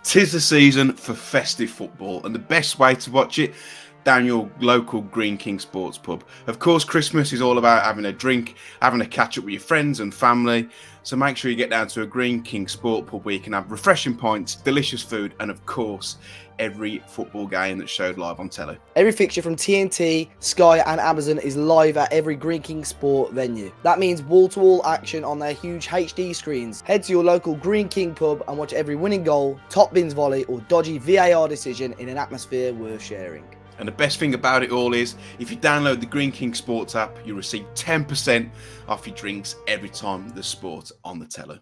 'Tis the season for festive football, and the best way to watch it, down your local Green King Sports pub. Of course, Christmas is all about having a drink, having a catch up with your friends and family. So make sure you get down to a Green King Sport pub where you can have refreshing pints, delicious food, and of course, every football game that's showed live on telly. Every fixture from TNT, Sky and Amazon is live at every Green King Sport venue. That means wall-to-wall action on their huge HD screens. Head to your local Green King pub and watch every winning goal, top bins volley or dodgy VAR decision in an atmosphere worth sharing. And the best thing about it all is, if you download the Green King Sports app, you'll receive 10% off your drinks every time there's sport on the telly.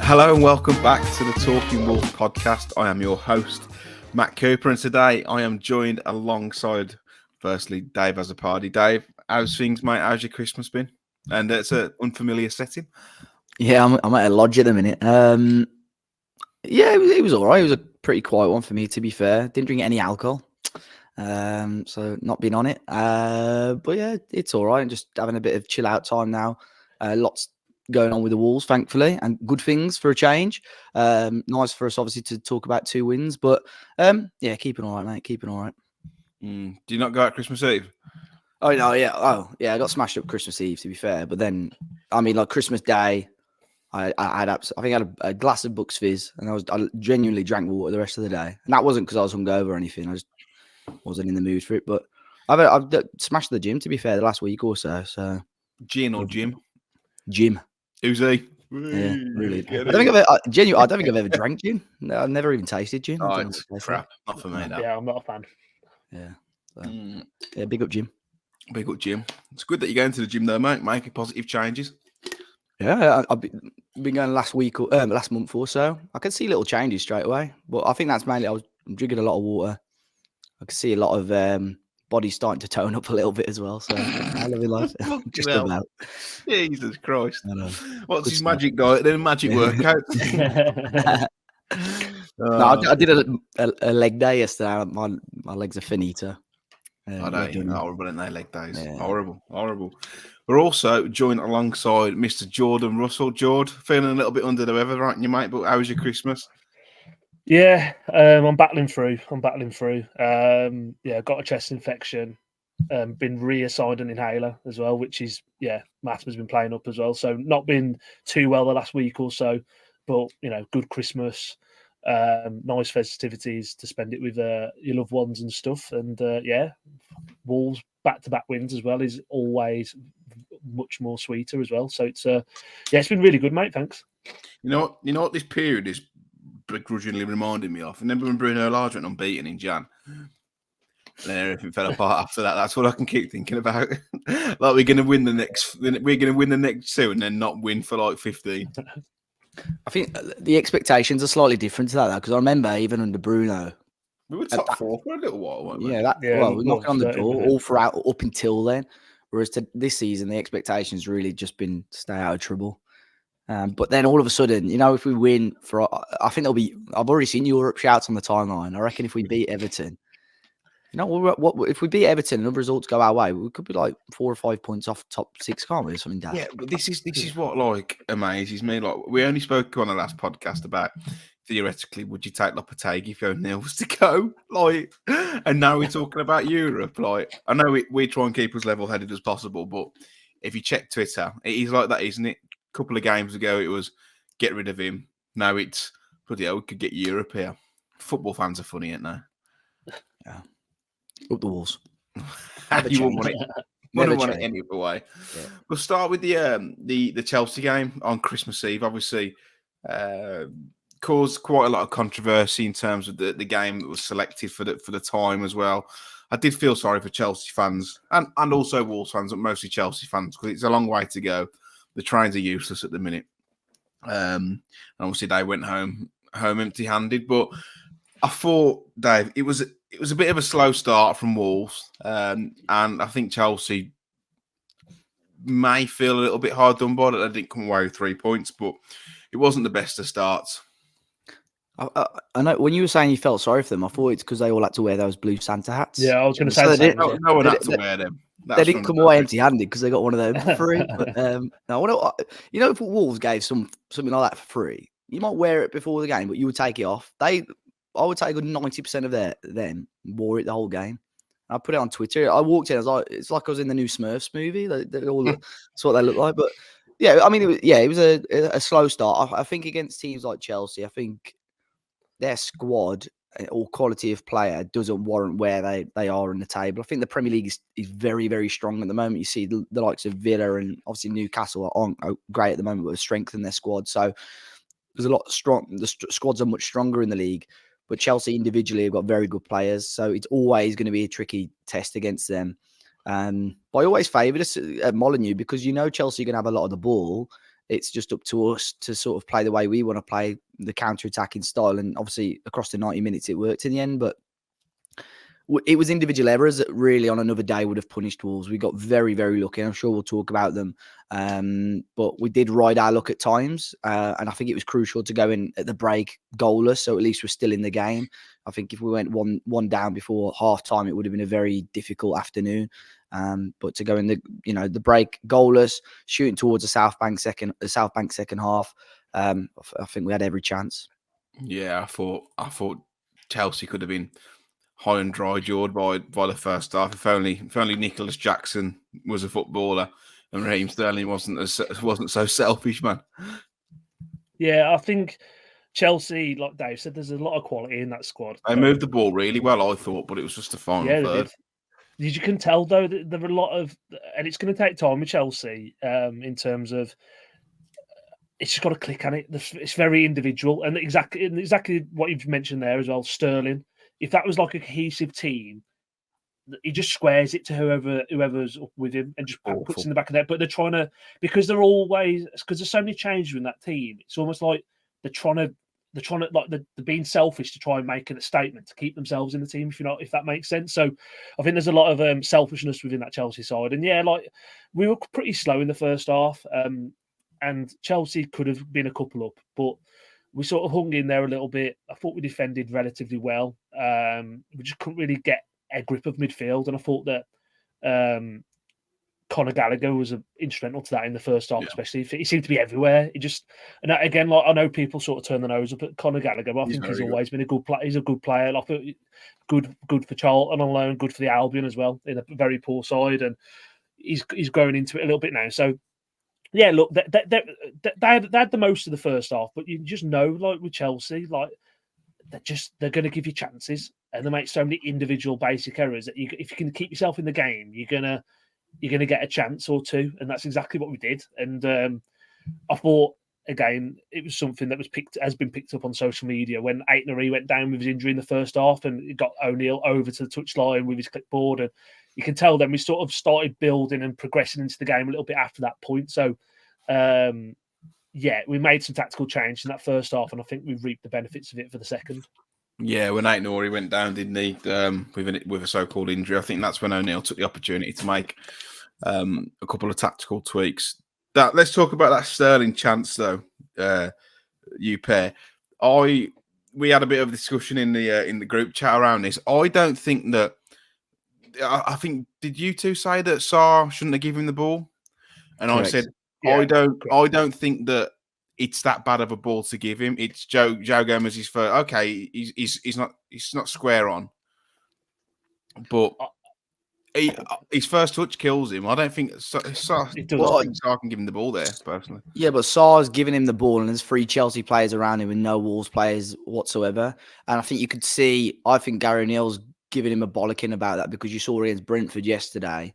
Hello and welcome back to the Talking Wolves podcast. I am your host, Matt Cooper, and today I am joined alongside, firstly, Dave Azzopardi. Dave, how's things, mate? How's your Christmas been? And it's an unfamiliar setting. Yeah, I'm at a lodge at the minute. Yeah, it was all right. It was a pretty quiet one for me, to be fair. Didn't drink any alcohol, so not been on it. But yeah, it's all right. Just having a bit of chill out time now. Lots going on with the Wolves, thankfully, and good things for a change. Nice for us, obviously, to talk about 2 wins. But yeah, keeping all right, mate. Keeping all right. Do you not go out Christmas Eve? Oh no, yeah. Oh yeah, I got smashed up Christmas Eve, to be fair. But then, I mean, like Christmas Day, I think I had a glass of Bucks Fizz, and I genuinely drank water the rest of the day. And that wasn't because I was hungover or anything. I just wasn't in the mood for it. But I've smashed the gym, to be fair, the last week or so. So Gin or Jim? Gym. Who's he? Yeah, really. I don't think I've ever drank gin. No, I've never even tasted gin. Oh, it's crap. Not for me, no. Yeah, I'm not a fan. Yeah. So, yeah, big up Jim. Big up Jim. It's good that you're going to the gym though, mate. Making positive changes. Yeah, I've been going last month or so. I can see little changes straight away. But I think that's mainly I'm drinking a lot of water. I can see a lot of body starting to tone up a little bit as well. So I love it life. Just about. Jesus Christ. What's Good his stuff. magic diet? Then magic workout. No, I did a leg day yesterday. My legs are finito. I don't horrible in their leg days. Yeah. Horrible. We're also joined alongside Mr. Jordan Russell. Jord, feeling a little bit under the weather, aren't you, mate? But how was your Christmas? Yeah, I'm battling through. Yeah, got a chest infection. Been reassigned an inhaler as well, which is Matt has been playing up as well. So not been too well the last week or so, but good Christmas, nice festivities to spend it with your loved ones and stuff. And Wolves back-to-back wins as well is always much more sweeter as well. So it's it's been really good, mate. Thanks. You know what this period is begrudgingly reminding me of? Remember when Bruno Lage went unbeaten in Jan? And then everything fell apart after that. That's what I can keep thinking about. Like we're going to win the next 2 and then not win for like 15. I think the expectations are slightly different to that, because I remember even under Bruno, We were top 4 for a little while, weren't we? We're knocking on the door all throughout up until then. Whereas this season, the expectations really just been stay out of trouble. But then all of a sudden, if we win, I think I've already seen Europe shouts on the timeline. I reckon if we beat Everton, if we beat Everton and other results go our way, we could be like 4 or 5 points off top 6, can't we? Or something down. Yeah, but this is what like amazes me. Like we only spoke on the last podcast about theoretically, would you take Lopetegui if you had nails to go? Like, and now we're talking about Europe. Like, I know we try and keep as level-headed as possible, but if you check Twitter, it is like that, isn't it? A couple of games ago, it was get rid of him. Now it's bloody hell, we could get Europe here. Football fans are funny, aren't they? Yeah. Up the Wolves. You wouldn't want it any other way. Yeah. We'll start with the Chelsea game on Christmas Eve. Obviously, caused quite a lot of controversy in terms of the game that was selected for the time as well. I did feel sorry for Chelsea fans and also Wolves fans, but mostly Chelsea fans, because it's a long way to go. The trains are useless at the minute. And obviously they went home empty-handed. But I thought, Dave, it was a bit of a slow start from Wolves, and I think Chelsea may feel a little bit hard done by that they didn't come away with 3 points, but it wasn't the best of starts. I know when you were saying you felt sorry for them, I thought it's because they all had to wear those blue Santa hats. Yeah, I was going to say So the they same as well. No one They- had to wear them. They That's didn't from come the away fabric. empty-handed because they got one of them for free. But no, if Wolves gave something like that for free, you might wear it before the game, but you would take it off. I would say a good 90% of them wore it the whole game. I put it on Twitter. I walked in, I was like, it's like I was in the new Smurfs movie. They all that's what they look like. But yeah, I mean, it was a slow start. I think against teams like Chelsea, I think their squad or quality of player doesn't warrant where they are in the table. I think the Premier League is very, very strong at the moment. You see the likes of Villa and obviously Newcastle aren't great at the moment, but have strengthened their squad. So there's a lot strong. The squads are much stronger in the league, but Chelsea individually have got very good players. So it's always going to be a tricky test against them. But I always favoured us at Molineux because Chelsea are going to have a lot of the ball. It's just up to us to sort of play the way we want to play, the counter-attacking style. And obviously, across the 90 minutes, it worked in the end. But it was individual errors that really on another day would have punished Wolves. We got very, very lucky. I'm sure we'll talk about them. But we did ride our luck at times. And I think it was crucial to go in at the break goalless. So at least we're still in the game. I think if we went one down before half time, it would have been a very difficult afternoon. But to go in the break goalless, shooting towards the South Bank second half, I think we had every chance. Yeah, I thought Chelsea could have been high and dry, Jord, by the first half. If only Nicholas Jackson was a footballer and Raheem Sterling wasn't so selfish, man. Yeah, I think Chelsea, like Dave said, there's a lot of quality in that squad. They moved the ball really well, I thought, but it was just the final Yeah, they third. did. You can tell though that there are a lot of, and it's going to take time with Chelsea in terms of it's just got to click on it. It's very individual, and exactly what you've mentioned there as well. Sterling, if that was like a cohesive team, he just squares it to whoever's up with him and just puts in the back of that. But they're trying to because there's so many changes in that team. It's almost like they're trying to like they're being selfish to try and make a statement to keep themselves in the team. If that makes sense. So I think there's a lot of selfishness within that Chelsea side. And yeah, like we were pretty slow in the first half, and Chelsea could have been a couple up, but we sort of hung in there a little bit. I thought we defended relatively well. We just couldn't really get a grip of midfield, and I thought that Conor Gallagher was instrumental to that in the first half, especially. He seemed to be everywhere. And again, like I know people sort of turn their nose up at Conor Gallagher, but I think he's always been a good player. He's a good player. I thought good for Charlton on loan, good for the Albion as well in a very poor side, and he's growing into it a little bit now. So yeah, look, they had the most of the first half, but you just know, like with Chelsea, like they're going to give you chances, and they make so many individual basic errors that if you can keep yourself in the game, you're gonna get a chance or two, and that's exactly what we did. And I thought again, it was something that has been picked up on social media when Aït-Nouri went down with his injury in the first half, and it got O'Neill over to the touchline with his clipboard, and you can tell then we sort of started building and progressing into the game a little bit after that point. So. Yeah, we made some tactical change in that first half, and I think we've reaped the benefits of it for the second. Yeah, when Aït-Nouri went down, didn't he, with a so-called injury? I think that's when O'Neill took the opportunity to make a couple of tactical tweaks. Let's talk about that Sterling chance, though. You pair, we had a bit of a discussion in the group chat around this. I don't think that. I think did you two say that Sarr shouldn't have given him the ball? And correct. I said. Yeah, I don't think that it's that bad of a ball to give him. It's Joe Gomez's first. Okay, he's not square on, but his first touch kills him. I don't think Sarr can give him the ball there personally. Yeah, but Sarr's giving him the ball, and there's 3 Chelsea players around him and no Wolves players whatsoever. And I think you could see. I think Gary O'Neill's giving him a bollocking about that because you saw against Brentford yesterday.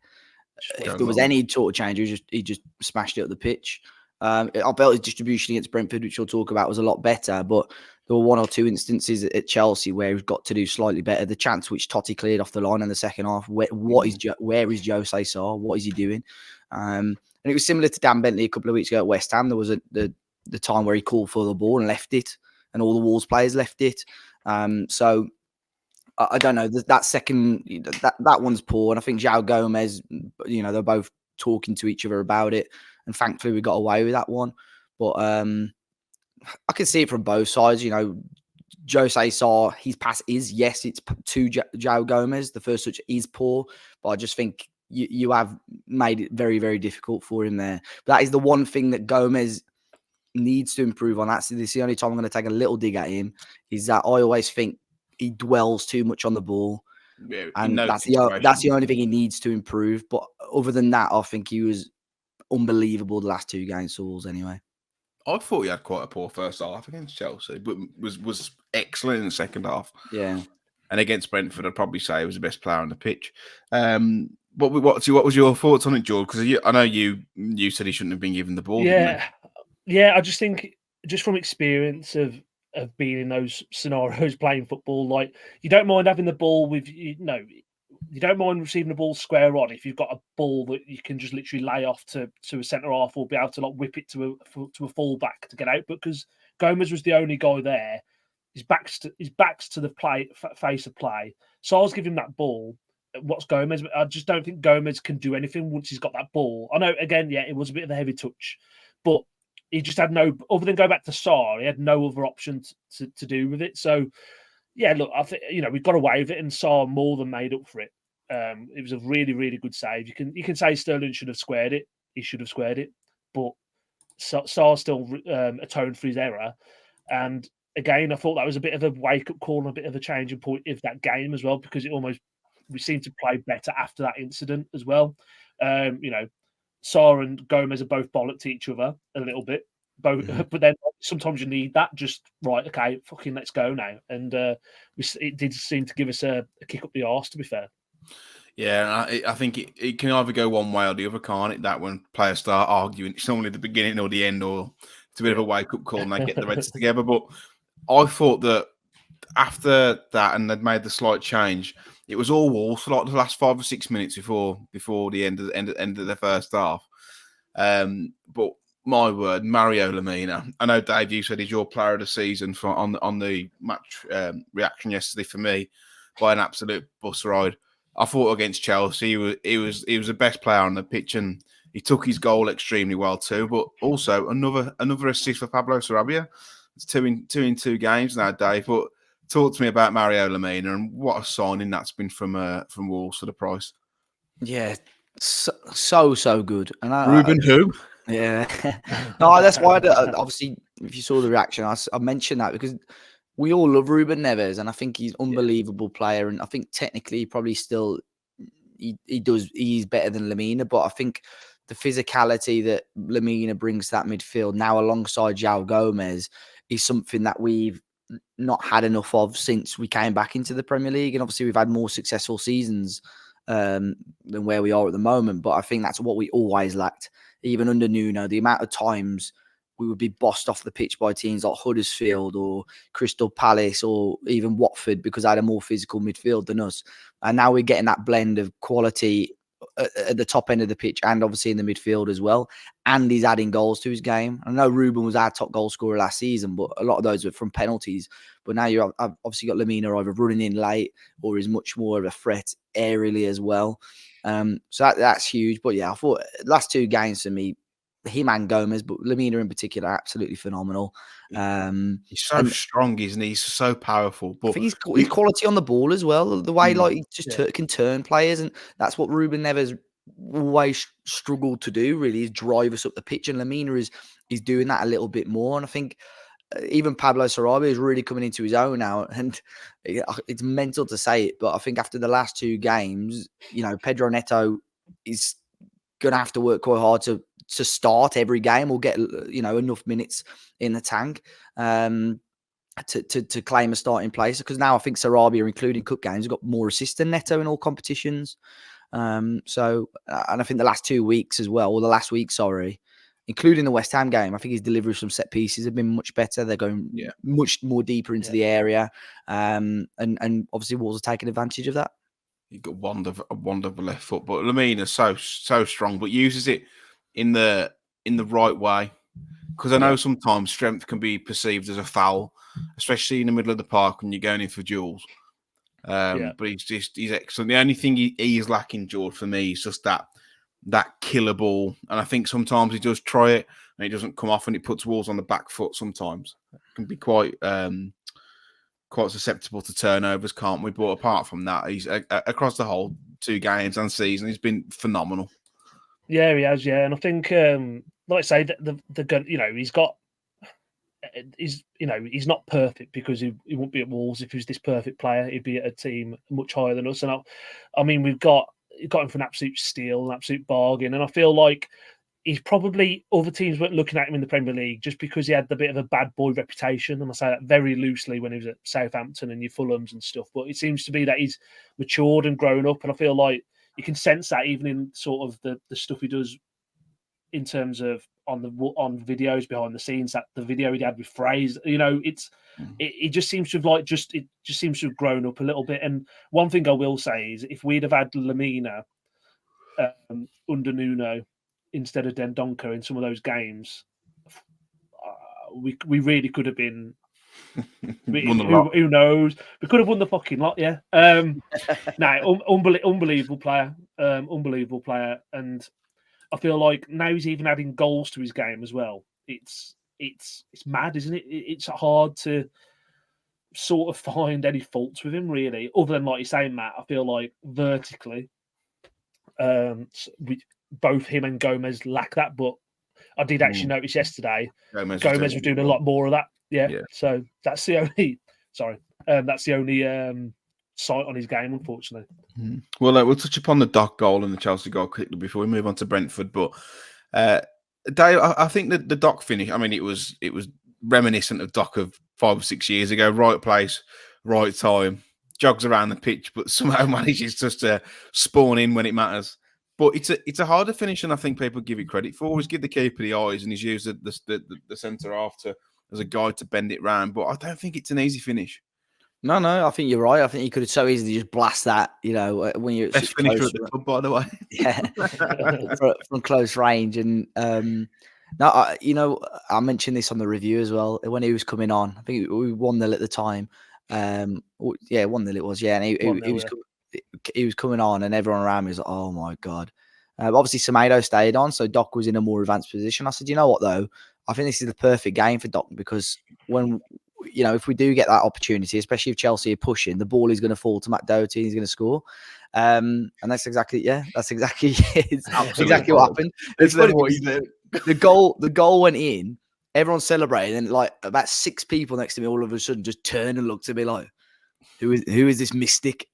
If there was any sort of change, he just smashed it up the pitch. I felt his distribution against Brentford, which we'll talk about, was a lot better. But there were 1 or 2 instances at Chelsea where he's got to do slightly better. The chance which Totti cleared off the line in the second half. Where is Jose Sarr? What is he doing? And it was similar to Dan Bentley a couple of weeks ago at West Ham. There was the time where he called for the ball and left it, and all the Wolves players left it. So. I don't know that second that one's poor, and I think João Gomez, they're both talking to each other about it, and thankfully we got away with that one. But I can see it from both sides. Jose saw his pass is, yes, it's to João Gomez. The first touch is poor, but I just think you have made it very, very difficult for him there. But that is the one thing that Gomez needs to improve on. That's the only time I'm going to take a little dig at him, is that I always think he dwells too much on the ball. Yeah, And that's the only thing he needs to improve. But other than that, I think he was unbelievable the last 2 games, Sauls, anyway. I thought he had quite a poor first half against Chelsea, but was excellent in the second half. Yeah. And against Brentford, I'd probably say he was the best player on the pitch. What was your thoughts on it, Jord? Because I know you said he shouldn't have been given the ball. Yeah. I just think, just from experience of being in those scenarios, playing football, like, you don't mind having the ball with you don't mind receiving the ball square on if you've got a ball that you can just literally lay off to a centre half, or be able to like whip it to a full back to get out. But because Gomez was the only guy there, his back's to the face of play. So I was giving him that ball. What's Gomez? I just don't think Gomez can do anything once he's got that ball. I know, again, yeah, it was a bit of a heavy touch, but he just had no, other than go back to Sarr, he had no other option to do with it. So, yeah, look, I think, we got away with it, and Sarr more than made up for it. It was a really, really good save. You can say Sterling should have squared it. He should have squared it, but Sarr still atoned for his error. And again, I thought that was a bit of a wake-up call and a bit of a changing point of that game as well, because we seemed to play better after that incident as well. Sarr and Gomez are both bollocked each other a little bit, but then sometimes you need that. Just right, okay, fucking let's go now. And it did seem to give us a kick up the arse, to be fair. Yeah, I think it can either go one way or the other, can't it? That when players start arguing, it's normally the beginning or the end, or it's a bit of a wake-up call and they get the Reds together. But I thought that after that, and they'd made the slight change, it was all Wolves for like the last 5 or 6 minutes before the end of the first half. But my word, Mario Lemina. I know, Dave, you said he's your player of the season on the match reaction yesterday. For me, by an absolute bus ride. I thought against Chelsea, he was the best player on the pitch, and he took his goal extremely well too. But also another assist for Pablo Sarabia. It's two in 2 games now, Dave. But talk to me about Mario Lemina and what a signing that's been from Wolves for the price. Yeah, so good. And Ruben who? Yeah, no, that's why. Obviously, if you saw the reaction, I mentioned that because we all love Ruben Neves, and I think he's an unbelievable player. And I think technically, he probably still he's better than Lemina. But I think the physicality that Lemina brings to that midfield now, alongside João Gomez, is something that we've not had enough of since we came back into the Premier League. And obviously, we've had more successful seasons than where we are at the moment. But I think that's what we always lacked. Even under Nuno, the amount of times we would be bossed off the pitch by teams like Huddersfield or Crystal Palace or even Watford because they had a more physical midfield than us. And now we're getting that blend of quality at the top end of the pitch and obviously in the midfield as well. And he's adding goals to his game. I know Ruben was our top goal scorer last season, but a lot of those were from penalties. But now you've obviously got Lemina either running in late or is much more of a threat aerially as well. So that's huge. But yeah, I thought last 2 games for me, him and Gomez, but Lemina in particular, absolutely phenomenal. He's so strong, isn't he? He's so powerful. But I think he's quality on the ball as well. The way he just can turn players, and that's what Ruben Neves always struggled to do. Really, is drive us up the pitch, and Lemina is doing that a little bit more. And I think even Pablo Sarabia is really coming into his own now, and it's mental to say it, but I think after the last 2 games, Pedro Neto is going to have to work quite hard to start every game or get enough minutes in the tank to claim a starting place, because now I think Sarabia, including cup games, has got more assists than Neto in all competitions. And I think the last 2 weeks as well, or the last week, sorry, including the West Ham game, I think his delivery from set pieces have been much better. They're going much more deeper into the area, and obviously Wolves are taking advantage of that. You've got a wonderful left foot, but Lemina so strong, but uses it in the right way. Because I know sometimes strength can be perceived as a foul, especially in the middle of the park when you're going in for duels. But he's excellent. The only thing he is lacking, Jord, for me, is just that killer ball. And I think sometimes he does try it and it doesn't come off, and it puts Wolves on the back foot sometimes. It can be quite quite susceptible to turnovers, can't we? But apart from that, he's across the whole 2 games and season, he's been phenomenal. Yeah, he has. Yeah, and I think, like I say, the gun. He's not perfect because he wouldn't be at Wolves if he was this perfect player. He'd be at a team much higher than us. And I mean, we've got him for an absolute steal, an absolute bargain. And I feel like he's probably, other teams weren't looking at him in the Premier League just because he had a bit of a bad boy reputation. And I say that very loosely when he was at Southampton and your Fulhams and stuff. But it seems to be that he's matured and grown up. And I feel like you can sense that even in sort of the stuff he does in terms of on videos behind the scenes, that the video he had with Fraser, it just seems to have seems to have grown up a little bit. And one thing I will say is if we'd have had Lamina under Nuno instead of Dendoncker in some of those games, we really could have been. Who knows? We could have won the fucking lot, yeah. Unbelievable player, and I feel like now he's even adding goals to his game as well. It's mad, isn't it? It's hard to sort of find any faults with him, really, other than like you're saying, Matt. I feel like vertically, both him and Gomez lack that, but I did actually notice yesterday Gomez was doing a lot more of that. Yeah. So that's the only that's the only sight on his game, unfortunately. Well, we'll touch upon the Dock goal and the Chelsea goal quickly before we move on to Brentford. But Dave, I think that the Dock finish, I mean, it was reminiscent of Dock of 5 or 6 years ago. Right place, right time, jogs around the pitch, but somehow manages just to spawn in when it matters. But it's a harder finish than I think people give it credit for. Always give the keeper the eyes, and he's used the centre half as a guide to bend it round. But I don't think it's an easy finish. No, I think you're right. I think you could have so easily just blast that, when you're best finisher at the club, by the way. Yeah, from close range. And I mentioned this on the review as well. When he was coming on, I think we 1-0 at the time. 1-0 it was. Yeah, and he was coming on, and everyone around me was like, "Oh my god!" Obviously, Semedo stayed on, so Doc was in a more advanced position. I said, "You know what, though? I think this is the perfect game for Doc because when." If we do get that opportunity, especially if Chelsea are pushing, the ball is going to fall to Matt Doherty and he's going to score. And that's exactly exactly what happened. It's funny what the goal went in, everyone celebrated, and like about 6 people next to me all of a sudden just turned and looked at me like, who is this mystic?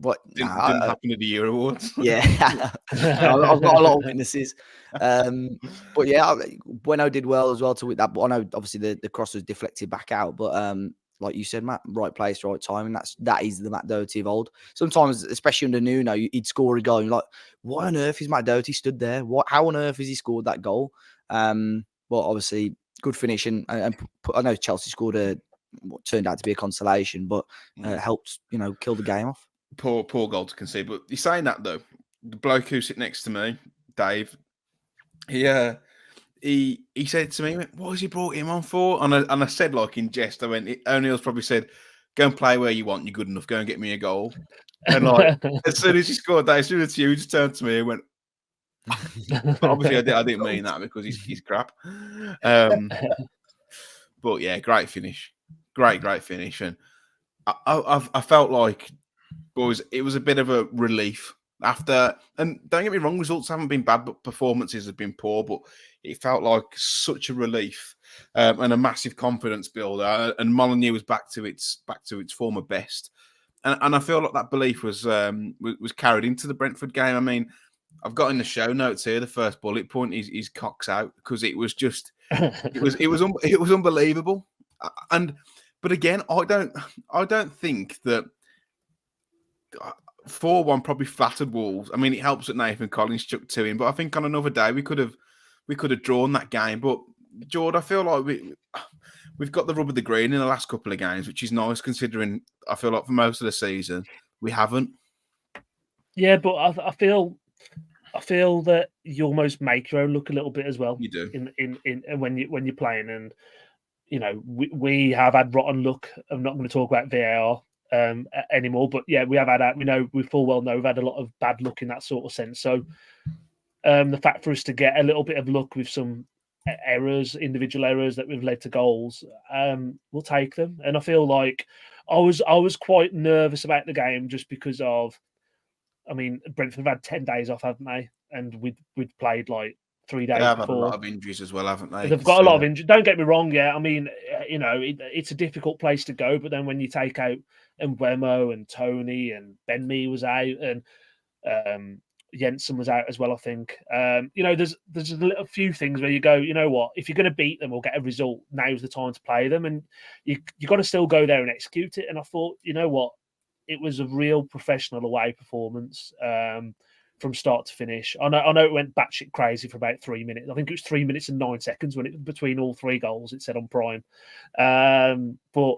What didn't happen at the Year Awards. Yeah, I've got a lot of witnesses. But yeah, Bueno did well as well to with that. But I know obviously the cross was deflected back out. But like you said, Matt, right place, right time, and that is the Matt Doherty of old. Sometimes, especially under Nuno, he'd score a goal and like, why on earth is Matt Doherty stood there? How on earth has he scored that goal? But obviously, good finish, and I know Chelsea scored what turned out to be a consolation, but helped kill the game off. Poor goal to concede. But you're saying that though, the bloke who sit next to me, Dave, he said to me, he went, "What has he brought him on for?" And I said, like in jest, I went, O'Neill's probably said, "Go and play where you want. You're good enough. Go and get me a goal." And like as soon as he scored that, as soon as he just turned to me and went. Obviously, I didn't mean that because he's crap. But yeah, great finish, great finish, and I felt like. Boys, it was a bit of a relief after, and don't get me wrong, results haven't been bad, but performances have been poor. But it felt like such a relief and a massive confidence builder. And Molineux was back to its former best, and I feel like that belief was carried into the Brentford game. I mean, I've got in the show notes here the first bullet point is Cox out because it was just it was unbelievable. But again, I don't think that. 4-1 probably flattered Wolves. I mean, it helps that Nathan Collins chucked 2 in, but I think on another day we could have drawn that game. But Jord, I feel like we've got the rub of the green in the last couple of games, which is nice considering I feel like for most of the season we haven't. Yeah, but I feel that you almost make your own look a little bit as well. You do in when you're playing, and we have had rotten luck. I'm not going to talk about VAR. Anymore, but yeah, we have had we full well know we've had a lot of bad luck in that sort of sense. So the fact for us to get a little bit of luck with some errors, individual errors that have led to goals, we'll take them. And I feel like I was quite nervous about the game just because of, I mean, Brentford have had 10 days off, haven't they? And we'd played like 3 They days have had a before. lot of injuries as well, haven't they? They've got a lot of injuries. Don't get me wrong, yeah. I mean, it's a difficult place to go, but then when you take out Mbeumo and Tony and Ben Mee was out and Jensen was out as well, I think. There's a few things where you go, you know what, if you're going to beat them or get a result, now's the time to play them, and you got to still go there and execute it. And I thought, you know what, it was a real professional away performance from start to finish. I know it went batshit crazy for about 3 minutes. I think it was 3 minutes and 9 seconds between all three goals. It said on Prime, but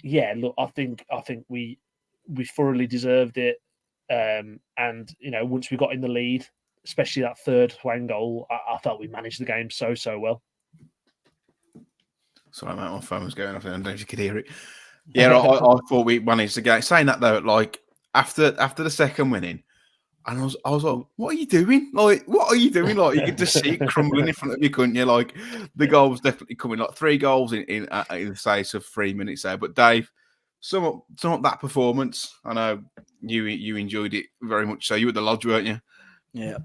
yeah, look, I think we thoroughly deserved it. And once we got in the lead, especially that third Hwang goal, I felt we managed the game so well. Sorry, mate, my phone was going off. I don't know if you could hear it. Yeah, I thought we managed the game. Saying that though, like after the second winning, and I was like, "What are you doing? Like, what are you doing? Like, you could just see it crumbling in front of you, couldn't you? Like, the goal was definitely coming. Like 3 goals in the space of 3 minutes there. But Dave, sum up that performance. I know you enjoyed it very much. So you were at the lodge, weren't you? Yeah.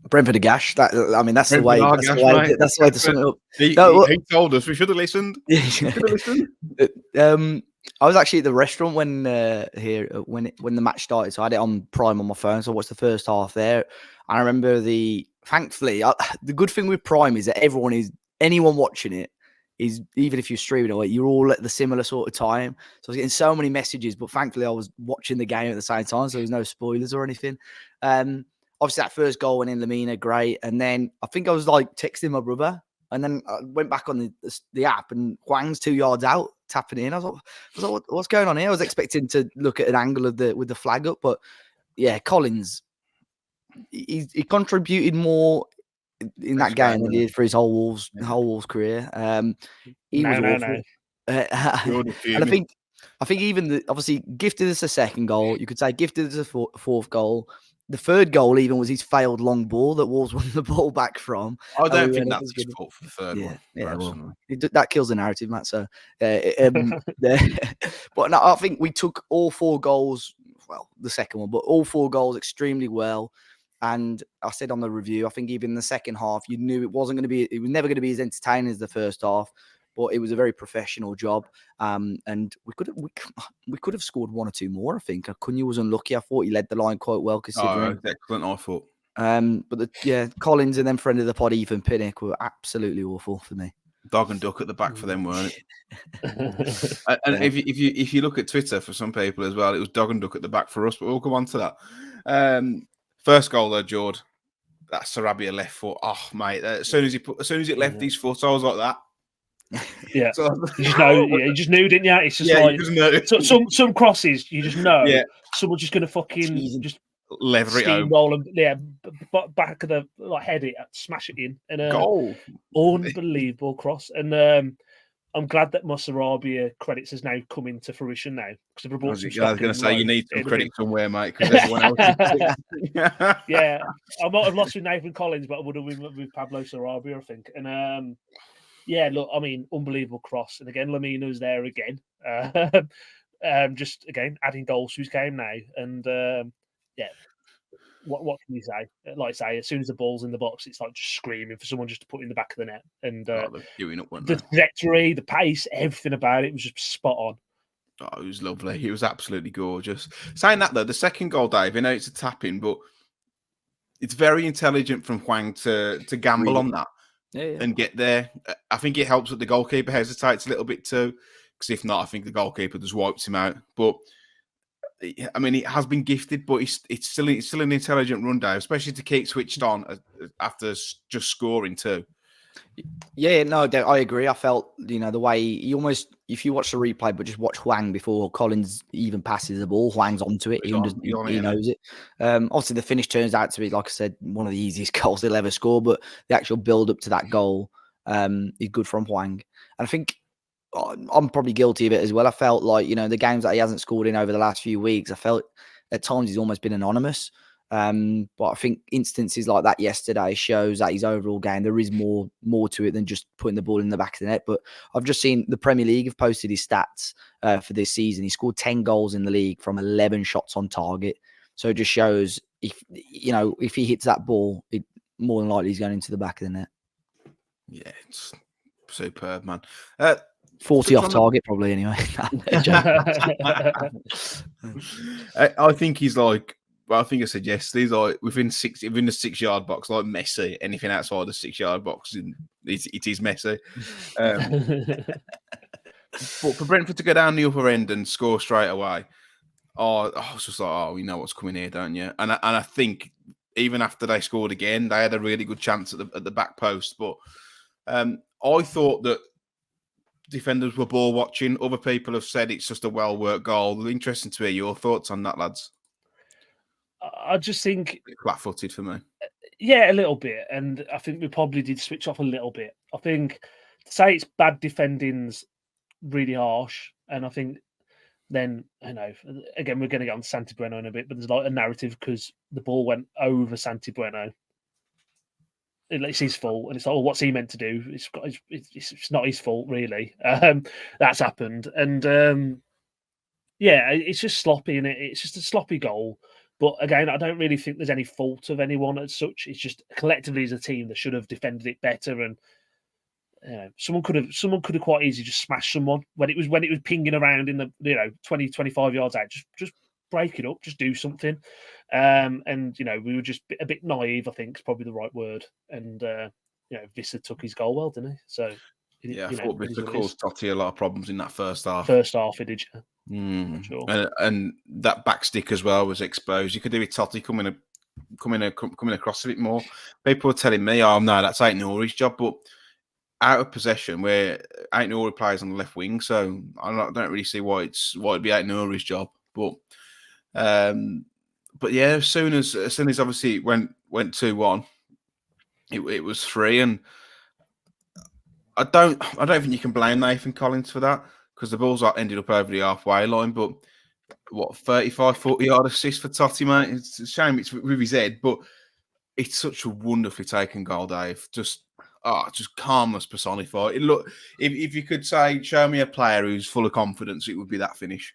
Brentford a gash. That's the way. That's the way to sum it up. He told us we should have listened. I was actually at the restaurant when the match started, so I had it on Prime on my phone. So I watched the first half there. I remember thankfully, the good thing with Prime is that anyone watching it is, even if you're streaming it, you're all at the similar sort of time. So I was getting so many messages, but thankfully I was watching the game at the same time, so there was no spoilers or anything. Obviously that first goal went in, Lamina, great. And then I think I was like texting my brother, and then I went back on the app, and Hwang's 2 yards out, tapping in. I was like, what's going on here? I was expecting to look at an angle with the flag up, but yeah, Collins, he contributed more in that game than he did for his whole Wolves career. He was awful. And I think even obviously gifted us a second goal. You could say gifted us a fourth goal. The third goal even was his failed long ball that Wolves won the ball back from. I don't think that's his fault for the third one. Yeah, well, that kills the narrative, Matt. So, but no, I think we took all 4 goals. Well, the second one, but all 4 goals extremely well. And I said on the review, I think even in the second half, you knew it was never going to be as entertaining as the first half. But it was a very professional job, and we could have scored 1 or 2 more. I think Cunha was unlucky. I thought he led the line quite well considering. Oh, excellent! I thought. But Collins and then friend of the pod Ethan Pinnock were absolutely awful for me. Dog and duck at the back for them, weren't it? And if you look at Twitter for some people as well, it was dog and duck at the back for us. But we'll come on to that. First goal though, Jord. That Sarabia left foot. Oh mate! As soon as it left his foot, I was like that. Yeah, you just knew, didn't you? It's just some crosses, you just know someone's just going to fucking just lever it home. Steamroll and back of the head it, smash it in, and goal. Unbelievable cross. And I'm glad that Sarabia credits has now come into fruition now, because I was going to say you need some credit somewhere, mate, because everyone else. Yeah, I might have lost with Nathan Collins, but I would have been with Pablo Sarabia, I think. And yeah, look, I mean, unbelievable cross. And again, Lamina's there again. Just, again, adding goals to his game now. And, yeah, what can you say? Like I say, as soon as the ball's in the box, it's like just screaming for someone just to put in the back of the net. And the trajectory, the pace, everything about it was just spot on. Oh, it was lovely. It was absolutely gorgeous. Saying that, though, the second goal, Dave, it's a tap-in, but it's very intelligent from Hwang to gamble on that. And get there. I think it helps that the goalkeeper hesitates a little bit too, because if not, I think the goalkeeper just wipes him out. But I mean, it has been gifted, but it's still an intelligent run down, especially to keep switched on after just scoring too. Yeah, no, I agree. I felt, the way he almost, if you watch the replay, but just watch Hwang before Collins even passes the ball, Hwang's onto it. He knows it. Obviously, the finish turns out to be, like I said, one of the easiest goals they'll ever score, but the actual build up to that goal is good from Hwang. And I think I'm probably guilty of it as well. I felt like, the games that he hasn't scored in over the last few weeks, I felt at times he's almost been anonymous. But I think instances like that yesterday shows that his overall game, there is more to it than just putting the ball in the back of the net. But I've just seen the Premier League have posted his stats for this season. He scored 10 goals in the league from 11 shots on target. So it just shows if he hits that ball, it more than likely he's going into the back of the net. Yeah, it's superb, man. 40 off target, probably, anyway. I think he's like, well, I think I said yesterday, he's like within the 6 yard box, like Messi. Anything outside the 6 yard box, it is Messi. But for Brentford to go down the upper end and score straight away, I was just like, we know what's coming here, don't you? And I think even after they scored again, they had a really good chance at the back post. But I thought that defenders were ball watching. Other people have said it's just a well worked goal. Interesting to hear your thoughts on that, lads. I just think flat footed for me. Yeah, a little bit, and I think we probably did switch off a little bit. I think to say it's bad defending's really harsh, and I think then again we're going to get on Santi Bueno in a bit, but there's like a narrative because the ball went over Santi Bueno. It's his fault, and it's like, what's he meant to do? It's not his fault, really. That's happened, and it's just sloppy, and it's just a sloppy goal. But again, I don't really think there's any fault of anyone as such. It's just collectively as a team they should have defended it better, and someone could have quite easily just smashed someone when it was pinging around in the 20, 25 yards out. Just break it up, just do something. And we were just a bit naive, I think is probably the right word. And Visser took his goal well, didn't he? So I thought Visser caused Totti a lot of problems in that first half. He did. Sure. And that back stick as well was exposed. You could do with Totti coming across a bit more. People were telling me, "Oh no, that's Ait-Nouri's job," but out of possession, where Ait-Nouri plays on the left wing, so I don't really see why it'd be Ait-Nouri's job. But yeah, as soon as obviously it went 2-1, it was 3, and I don't think you can blame Nathan Collins for that, because the ball's ended up over the halfway line. But 35-40 yard assist for Totti, mate. It's a shame it's with his head, but it's such a wonderfully taken goal, Dave. Just calmness personified. Look, if you could show me a player who's full of confidence, it would be that finish.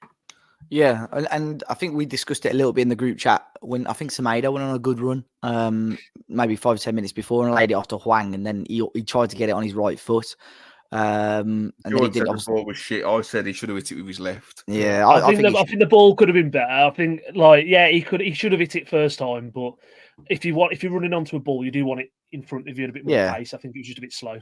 Yeah, and I think we discussed it a little bit in the group chat when I think Semedo went on a good run, maybe 5-10 minutes before, and laid it off to Hwang, and then he tried to get it on his right foot. And then he didn't. The ball was shit. I said he should have hit it with his left. Yeah, I think the ball could have been better. I think he should have hit it first time, but if you're running onto a ball, you do want it in front of you at a bit more pace. I think it was just a bit slow.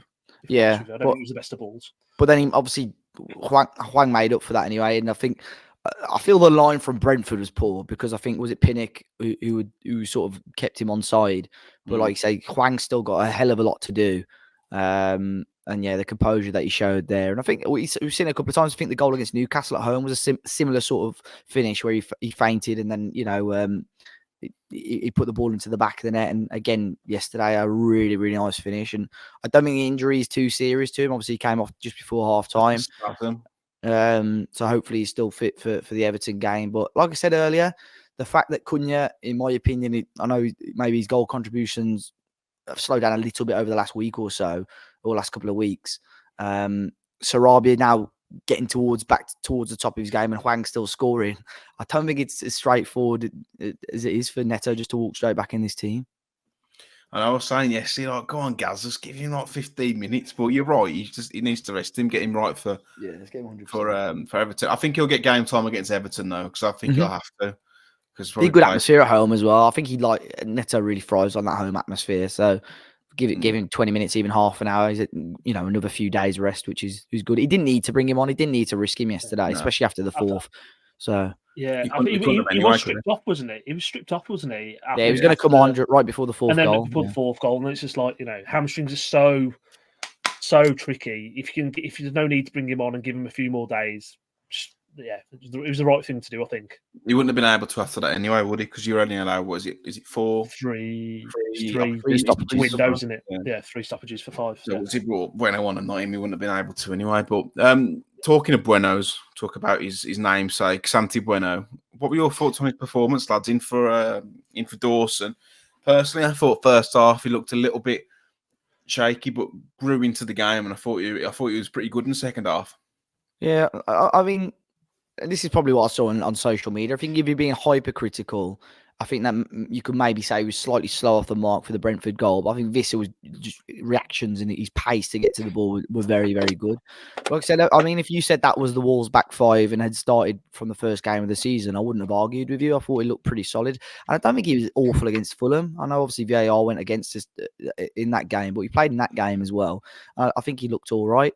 Yeah, I don't think it was the best of balls. But then obviously Hwang made up for that anyway, and I feel the line from Brentford was poor, because I think was it Pinnock who sort of kept him on side, but like you say, Hwang still got a hell of a lot to do. And the composure that he showed there, and I think we've seen it a couple of times. I think the goal against Newcastle at home was a similar sort of finish where he fainted, and then he put the ball into the back of the net. And again yesterday, a really, really nice finish. And I don't think the injury is too serious to him. Obviously, he came off just before half time. So hopefully he's still fit for the Everton game. But like I said earlier, the fact that Cunha, in my opinion, I know maybe his goal contributions have slowed down a little bit over the last week or so, or last couple of weeks. Sarabia now getting back towards the top of his game, and Hwang still scoring. I don't think it's as straightforward as it is for Neto just to walk straight back in this team. And I was saying yesterday, like, go on, Gaz, just give him like 15 minutes. But you're right, he needs to rest him, get him right for let's get him 100%. for Everton. I think he'll get game time against Everton though, because I think he'll have to. Because good atmosphere at home as well. I think Neto really thrives on that home atmosphere. So give him 20 minutes, even half an hour. He's another few days rest, which is good. He didn't need to bring him on. He didn't need to risk him yesterday, especially after the fourth. So yeah, I think he was stripped off, wasn't he? He was stripped off, wasn't he? He was going to come on right before the fourth goal. Before the fourth goal, and it's just like, hamstrings are so tricky. If there's no need to bring him on and give him a few more days, it was the right thing to do, I think. He wouldn't have been able to after that anyway, would he? Because you're only allowed, what is it? Is it three stoppages windows, isn't it? Yeah, 3 stoppages for 5. So if he brought Bueno on and not him, he wouldn't have been able to anyway. But talking of Buenos, talk about his namesake, Santi Bueno. what were your thoughts on his performance, lads? In for Dawson. Personally, I thought first half he looked a little bit shaky, but grew into the game, and I thought he was pretty good in the second half. Yeah, I mean, this is probably what I saw on social media. I think if you're being hypercritical, I think that you could maybe say he was slightly slow off the mark for the Brentford goal. But I think Visser was just reactions and his pace to get to the ball were very, very good. Like I said, I mean, if you said that was the Wolves' back five and had started from the first game of the season, I wouldn't have argued with you. I thought he looked pretty solid. And I don't think he was awful against Fulham. I know obviously VAR went against us in that game, but he played in that game as well. I think he looked all right.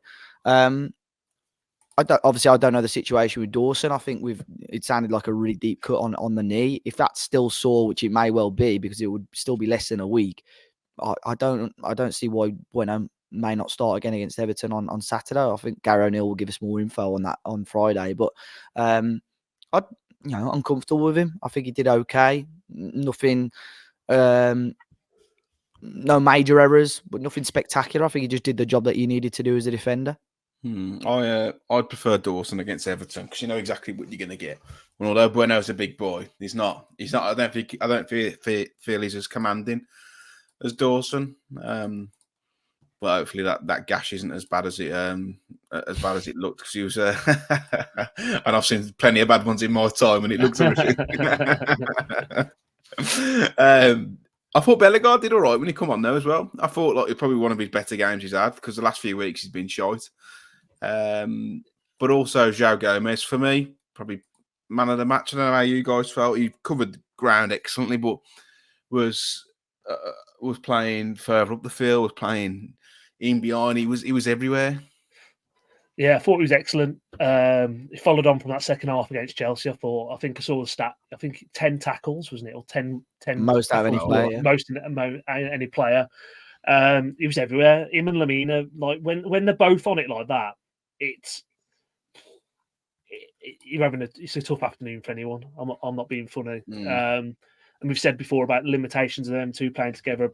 I don't know the situation with Dawson. I think it sounded like a really deep cut on the knee. If that's still sore, which it may well be, because it would still be less than a week, I don't see why Bueno may not start again against Everton on Saturday. I think Gary O'Neill will give us more info on that on Friday. But I'm comfortable with him. I think he did okay. Nothing, no major errors, but nothing spectacular. I think he just did the job that he needed to do as a defender. I'd prefer Dawson against Everton because you know exactly what you're going to get. And although Bueno's a big boy, he's not. I don't feel he's as commanding as Dawson. But hopefully that gash isn't as bad as it looked because he was. And I've seen plenty of bad ones in my time, and it looks horrific. I thought Bellegarde did all right when he come on though as well. I thought like it probably one of his better games he's had because the last few weeks he's been shite. But also João Gomez for me, probably man of the match. I don't know how you guys felt. He covered the ground excellently, but was playing further up the field, was playing in behind. He was everywhere. Yeah, I thought he was excellent. He followed on from that second half against Chelsea. I think I saw the stat. I think 10 tackles, wasn't it? Or 10 most out of any player. Yeah. Most in any player. He was everywhere. Him and Lamina, like when they're both on it like that, it's a tough afternoon for anyone. I'm not being funny. And we've said before about the limitations of them two playing together.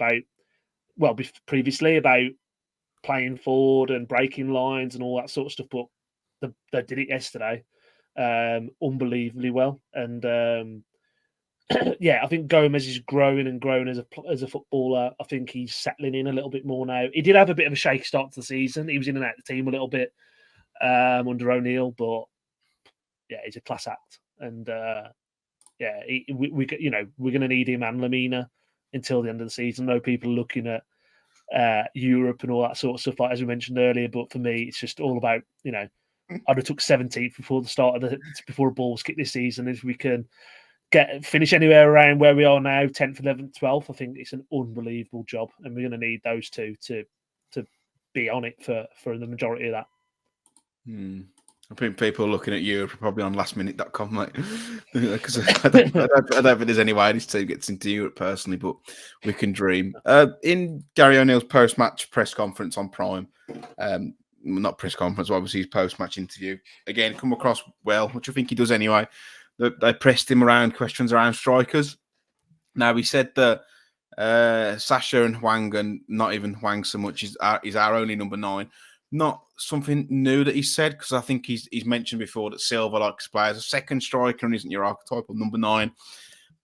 Previously about playing forward and breaking lines and all that sort of stuff, but they did it yesterday unbelievably well. And I think Gomez is growing and growing as a footballer. I think he's settling in a little bit more now. He did have a bit of a shaky start to the season. He was in and out of the team a little bit under O'Neill, but yeah, he's a class act. And we're going to need him and Lamina until the end of the season. I know people are looking at Europe and all that sort of stuff, like as we mentioned earlier. But for me, it's just all about I'd have took 17th before a ball was kicked this season. If we can finish anywhere around where we are now, 10th, 11th, 12th, I think it's an unbelievable job, and we're going to need those two to be on it for the majority of that. I think people are looking at Europe probably on lastminute.com, like, because I don't think there's any way this team gets into Europe personally, but we can dream. In Gary O'Neill's post-match press conference on Prime, not press conference, obviously his post-match interview, again, come across well, which I think he does anyway. They pressed him around questions around strikers. Now, he said that Sasha and Hwang, and not even Hwang so much, is our only number 9. Not something new that he said, because I think he's mentioned before that Silva likes to play as a second striker and isn't your archetypal number 9.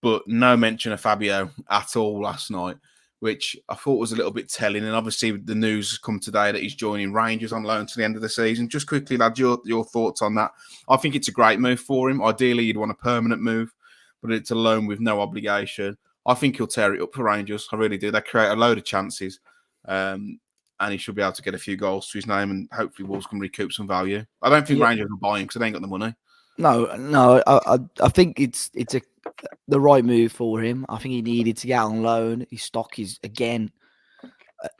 But no mention of Fabio at all last night, which I thought was a little bit telling. And obviously the news has come today that he's joining Rangers on loan to the end of the season. Just quickly, lad, your thoughts on that? I think it's a great move for him. Ideally, you'd want a permanent move, but it's a loan with no obligation. I think he'll tear it up for Rangers. I really do. They create a load of chances. And he should be able to get a few goals to his name, and hopefully Wolves can recoup some value. I don't think Rangers will buy him because they ain't got the money. No. I think it's the right move for him. I think he needed to get on loan. His stock is again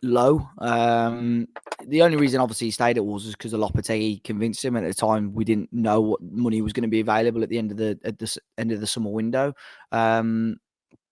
low. The only reason obviously he stayed at Wolves was because of Lopetegui convinced him. At the time, we didn't know what money was going to be available at the end of the summer window.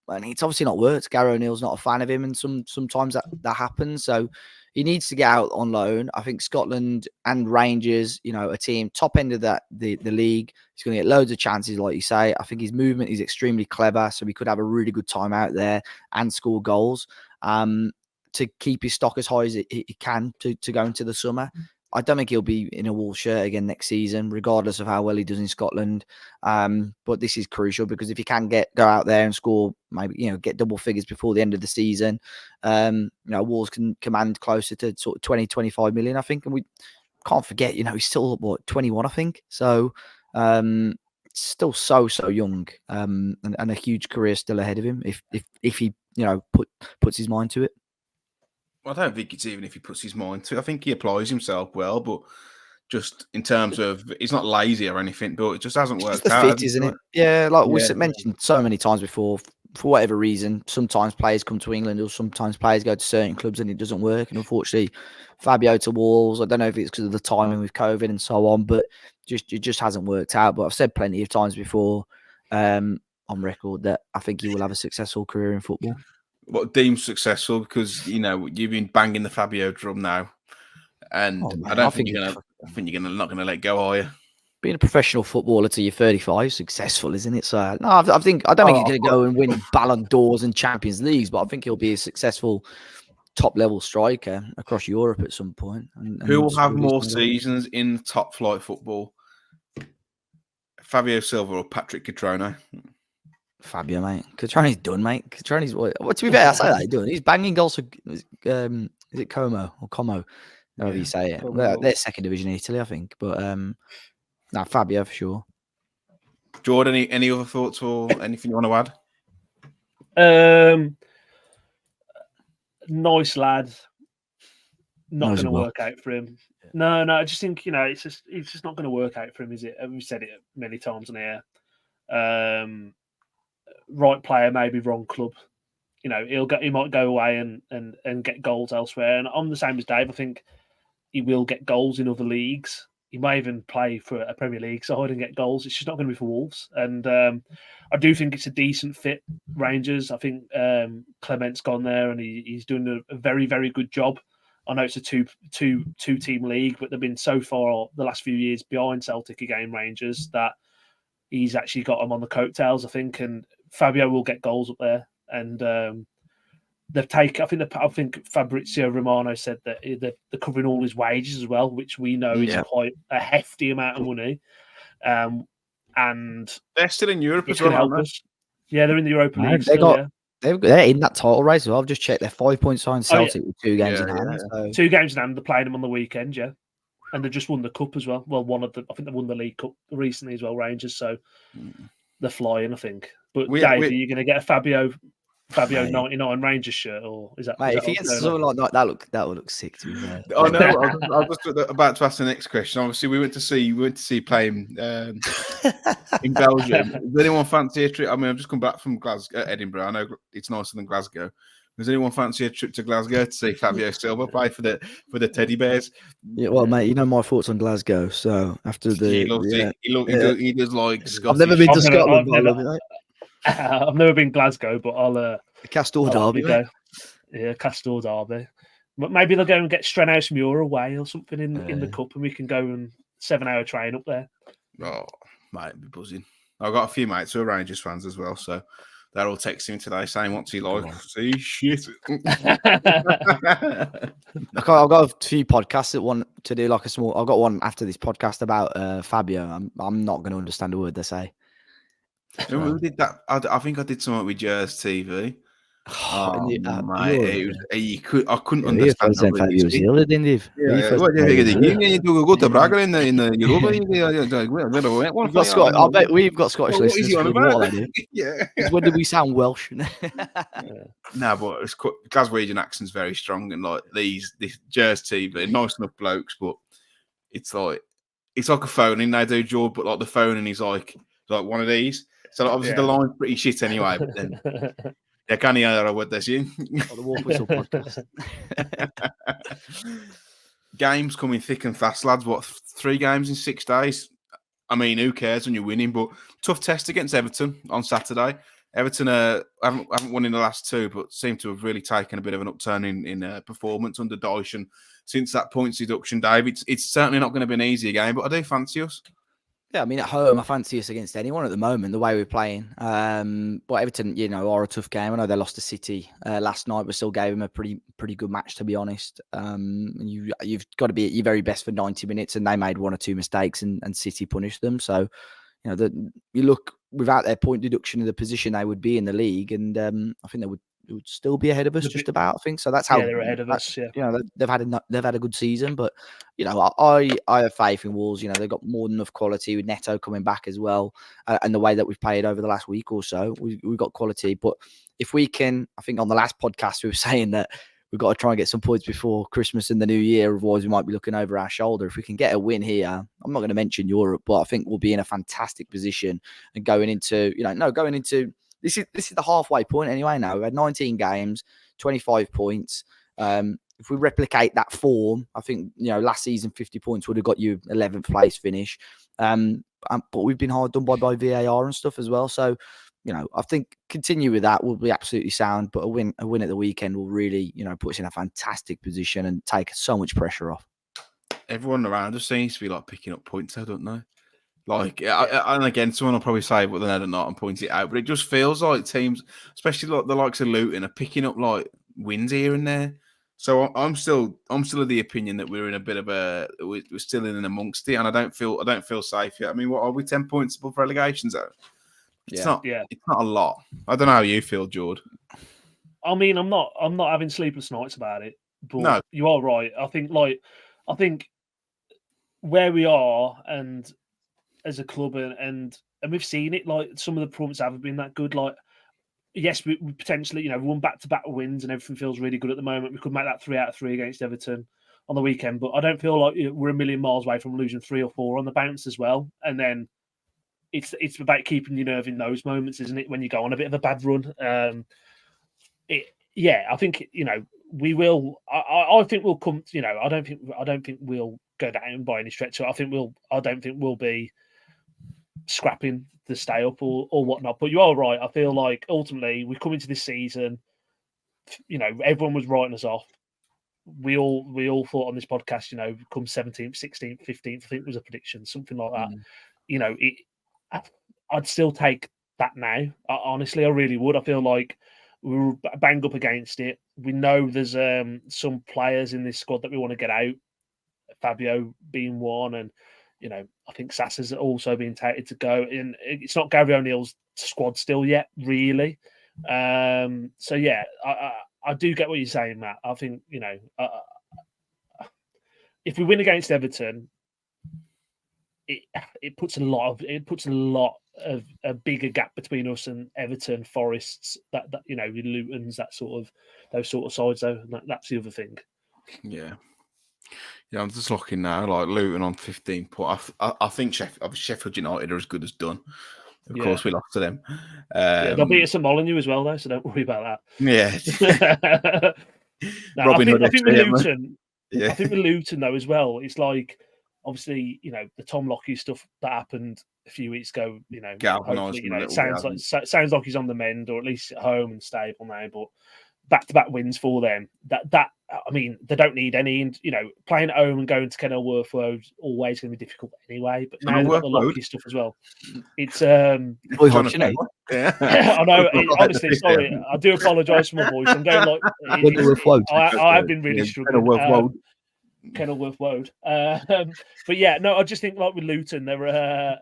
And it's obviously not worked. Gary O'Neill's not a fan of him, and sometimes that happens. So he needs to get out on loan. I think Scotland and Rangers, a team top end of the league. He's going to get loads of chances, like you say. I think his movement is extremely clever, so he could have a really good time out there and score goals to keep his stock as high as he can to go into the summer. I don't think he'll be in a Wolves shirt again next season, regardless of how well he does in Scotland. But this is crucial because if he can go out there and score, maybe get double figures before the end of the season, Wolves can command closer to sort of 20, 25 million, I think. And we can't forget, he's still 21, I think. So still so young, and a huge career still ahead of him if he puts his mind to it. I don't think it's even if he puts his mind to it. I think he applies himself well, but just in terms of he's not lazy or anything, but it just hasn't worked It's the out. fit, isn't it? Yeah, like we mentioned so many times before, for whatever reason, sometimes players come to England or sometimes players go to certain clubs and it doesn't work. And unfortunately, Fabio to Wolves, I don't know if it's because of the timing with COVID and so on, but it just hasn't worked out. But I've said plenty of times before on record that I think he will have a successful career in football. What deemed successful because you've been banging the Fabio drum now, and I think you're not gonna let go, are you? Being a professional footballer till you're 35 is successful, isn't it? So no, I don't think he's going to go and win Ballon d'Ors and Champions Leagues, but I think he'll be a successful top level striker across Europe at some point. And who will have more seasons in top flight football? Fabio Silva or Patrick Cutrone? Fabio, mate. Cutrone's done, mate. Cutrone's what? To be fair, I say that he's done. He's banging goals for. Is it Como or Como? However you say it. They're second division in Italy, I think. But no, Fabio for sure. Jord, any other thoughts or anything you want to add? Nice lad. Not going to work out for him. No, I just think it's just not going to work out for him, is it? We've said it many times on here. Right player, maybe wrong club. He might go away and get goals elsewhere. And I'm the same as Dave. I think he will get goals in other leagues. He may even play for a Premier League side and get goals. It's just not going to be for Wolves. And I do think it's a decent fit, Rangers. I think Clement's gone there and he's doing a very, very good job. I know it's a two-team league, but they've been so far the last few years behind Celtic again, Rangers, that he's actually got them on the coattails, I think. And Fabio will get goals up there. And they've taken. I think Fabrizio Romano said that they're covering all his wages as well, which we know is quite a hefty amount of money. And they're still in Europe as well, aren't they? Yeah, they're in the Europa League. They're in that title race as well. I've just checked. They're 5 points behind Celtic with 2 games in hand. So. 2 games in hand. They're playing them on the weekend, yeah. And they just won the cup as well. Well, I think they won the League Cup recently as well, Rangers. So they're flying, I think. But Dave, are you going to get a Fabio 99 Rangers shirt, or is that? Mate, if he gets something like that would look sick to me. Oh no, I was just about to ask the next question. Obviously, we went to see playing in Belgium. Does anyone fancy a trip? I mean, I've just come back from Edinburgh. I know it's nicer than Glasgow. Does anyone fancy a trip to Glasgow to see Fabio Silva play for the Teddy Bears? Yeah, well, mate, you know my thoughts on Glasgow. So after he does like Scottish. I've never been to Scotland. I've never been Glasgow, but I'll Castor Derby. Yeah, Castor Derby. But maybe they'll go and get Strenhouse Muir away or something in the cup, and we can go and 7-hour train up there. Oh, mate, be buzzing. I've got a few mates who are Rangers fans as well, so they're all texting me today saying, "What's he like?" See shit. I've got a few podcasts that want to do like a small. I've got one after this podcast about Fabio. I'm not going to understand a word they say. Who did that? I think I did something with Jers TV. Mate, I couldn't understand. Fabio Silva, didn't he? You go to Braga in the Europa. I bet we've got Scottish listeners. Yeah. When did we sound Welsh? No, but it's Glaswegian accent's very strong, and like this Jers TV, nice enough blokes, but it's like a phone in they do Jord, but like the phone and he's like one of these. So obviously the line's pretty shit anyway, but then I can't hear what they're saying. The Wolf Whistle podcast. Games coming thick and fast, lads. What, 3 games in 6 days? I mean, who cares when you're winning? But tough test against Everton on Saturday. Everton haven't won in the last 2, but seem to have really taken a bit of an upturn in performance under Dyche. And since that points deduction, Dave, it's certainly not going to be an easier game, but I do fancy us. Yeah, I mean, at home, I fancy us against anyone at the moment, the way we're playing. But Everton, are a tough game. I know they lost to City last night, but still gave them a pretty good match, to be honest. You've got to be at your very best for 90 minutes, and they made one or two mistakes, and City punished them. So, you look without their point deduction of the position they would be in the league, and I think they would still be ahead of us just about. I think so. That's how they're ahead of us. Yeah, they've had a good season, but I have faith in Wolves. They've got more than enough quality with Neto coming back as well, and the way that we've played over the last week or so, we've got quality. But if we can, I think on the last podcast we were saying that we've got to try and get some points before Christmas and the New Year, otherwise we might be looking over our shoulder. If we can get a win here, I'm not going to mention Europe, but I think we'll be in a fantastic position and going into this is the halfway point anyway now. We've had 19 games, 25 points. If we replicate that form, I think, last season 50 points would have got you 11th place finish. But we've been hard done by VAR and stuff as well. So, I think continue with that will be absolutely sound. But a win at the weekend will really, put us in a fantastic position and take so much pressure off. Everyone around us seems to be like picking up points, though, don't they? Like, and again, someone will probably say, "Well, they're not," and point it out. But it just feels like teams, especially like the likes of Luton, are picking up like wins here and there. So I'm still of the opinion that we're in a bit of we're still in amongst it, and I don't feel safe yet. I mean, what are we 10 points above relegation zone? It's not a lot. I don't know how you feel, Jord. I mean, I'm not having sleepless nights about it, but no, you are right. I think where we are and as a club and we've seen it, like some of the performances haven't been that good. Like, yes, we potentially, we won back-to-back wins and everything feels really good at the moment. We could make that 3 out of 3 against Everton on the weekend, but I don't feel like we're a million miles away from losing 3 or 4 on the bounce as well. And then it's about keeping your nerve in those moments, isn't it? When you go on a bit of a bad run, I think we will. I think we'll come. I don't think we'll go down by any stretch. So I don't think we'll be scrapping to stay up or whatnot. But you are right. I feel like ultimately we come into this season. Everyone was writing us off. We all thought on this podcast, come 17th, 16th, 15th. I think was a prediction, something like that. I'd still take that now. Honestly, I really would. I feel like we were banged up against it. We know there's some players in this squad that we want to get out. Fabio being one, and I think Sassa's also been taken to go. And it's not Gary O'Neill's squad still yet, really. So yeah, I do get what you're saying, Matt. I think if we win against Everton, it puts a lot of a bigger gap between us and Everton, Forests, that Luton's, those sort of sides though. That's the other thing. Yeah, I'm just looking now, like Luton on 15 points. I think Sheffield United are as good as done. Of course, we lost to them. They'll beat us at Molineux as well, though, so don't worry about that. Yeah. I think with Luton, I think with Luton though as well, it's like obviously the Tom Lockie stuff that happened a few weeks ago. Hopefully, it sounds like he's on the mend, or at least at home and stable now. But back-to-back wins for them. That I mean, they don't need any. Playing at home and going to Kenilworth Road always going to be difficult anyway. But now they've got the Lockie stuff as well. It's yeah. I know. Honestly, sorry. I do apologise for my voice. I'm going like I have been really struggling. Kenilworth Road. But yeah, no, I just think like with Luton, they're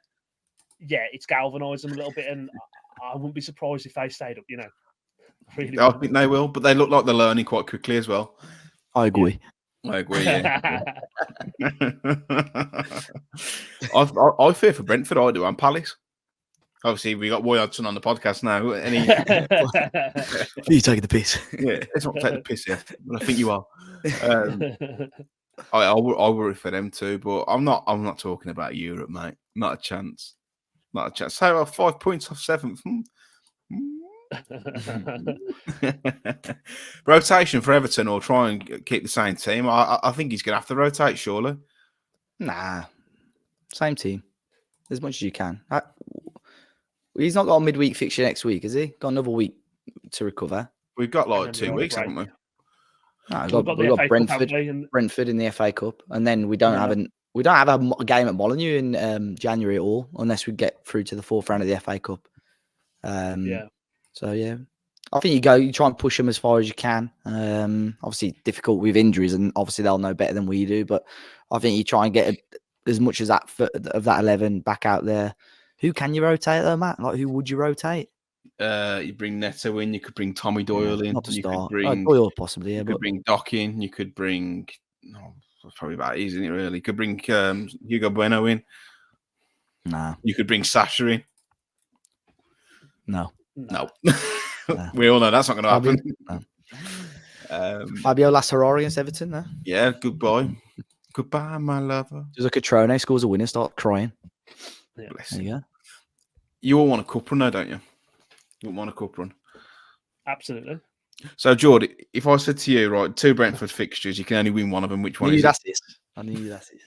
it's galvanised them a little bit, and I wouldn't be surprised if they stayed up. Really I think they will, but they look like they're learning quite quickly as well. I agree. Yeah. I fear for Brentford. I do. And Palace. Obviously, we got Roy Hodgson on the podcast now. You taking the piss? Yeah, let's not take the piss yet. But I think you are. I worry for them too, but I'm not talking about Europe, mate. Not a chance. So 5 points off 7th. Rotation for Everton, or try and keep the same team. I think he's going to have to rotate, surely. Nah, same team as much as you can. He's not got a midweek fixture next week, has he? Got another week to recover. We've got like 2 weeks, haven't we? No, we've got Brentford in the FA Cup, and then we don't have we don't have a game at Molineux in January at all, unless we get through to the fourth round of the FA Cup. Yeah. So yeah, I think you try and push them as far as you can. Obviously difficult with injuries, and obviously they'll know better than we do. But I think you try and get as much as that of that 11 back out there. Who can you rotate though, Matt? Like, who would you rotate? You bring Neto in. You could bring Tommy Doyle in. Not to You start. could bring Doyle possibly. Yeah, you could but bring Doc in. You could bring. No, that's probably about it, isn't it? Really, you could bring Hugo Bueno in. no, You could bring Sasha in. no. No. We all know that's not going to happen. No. Fabio Lasserari against Everton, no? Yeah, goodbye. Goodbye, my lover. Just like a Trone scores a winner, start crying. Yeah. Bless There you. you go. You all want a cup run, though, don't you? You wouldn't want a cup run. Absolutely. So, Jord, if I said to you, right, 2 Brentford fixtures, you can only win one of them. Which one is it? I knew that's it.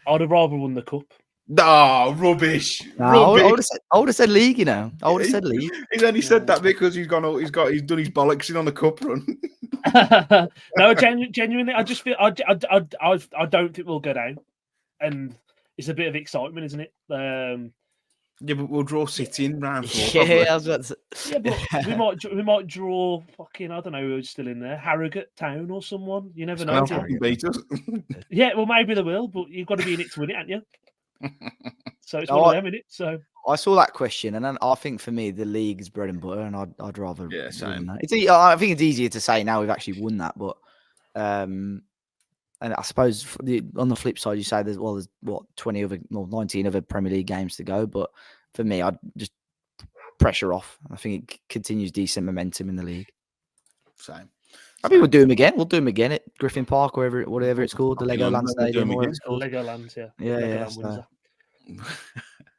I'd have rather won the cup. Oh, rubbish! No, Rubbish! I would have said league. You know, I would have said league. He's only said that because he's done his bollocksing on the cup run. No, genuinely, I just feel I don't think we'll go down, and it's a bit of excitement, isn't it? Yeah, but we'll draw City in round 4. Yeah, I was about to say. Yeah, but we might draw fucking, I don't know who's still in there, Harrogate Town or someone. You never know. Probably beat us. Yeah, well, maybe they will, but you've got to be in it to win it, haven't you? So it's one of them, innit? So I saw that question, and then I think for me the league is bread and butter, and I'd rather same. win that. I think it's easier to say now we've actually won that, but and I suppose on the flip side, you say there's what 19 other Premier League games to go, but for me, I'd just pressure off. I think it continues decent momentum in the league. Same. I mean, we'll do them again. We'll do them again at Griffin Park, or whatever it's called, the Legoland Stadium. Legoland, yeah. Yeah.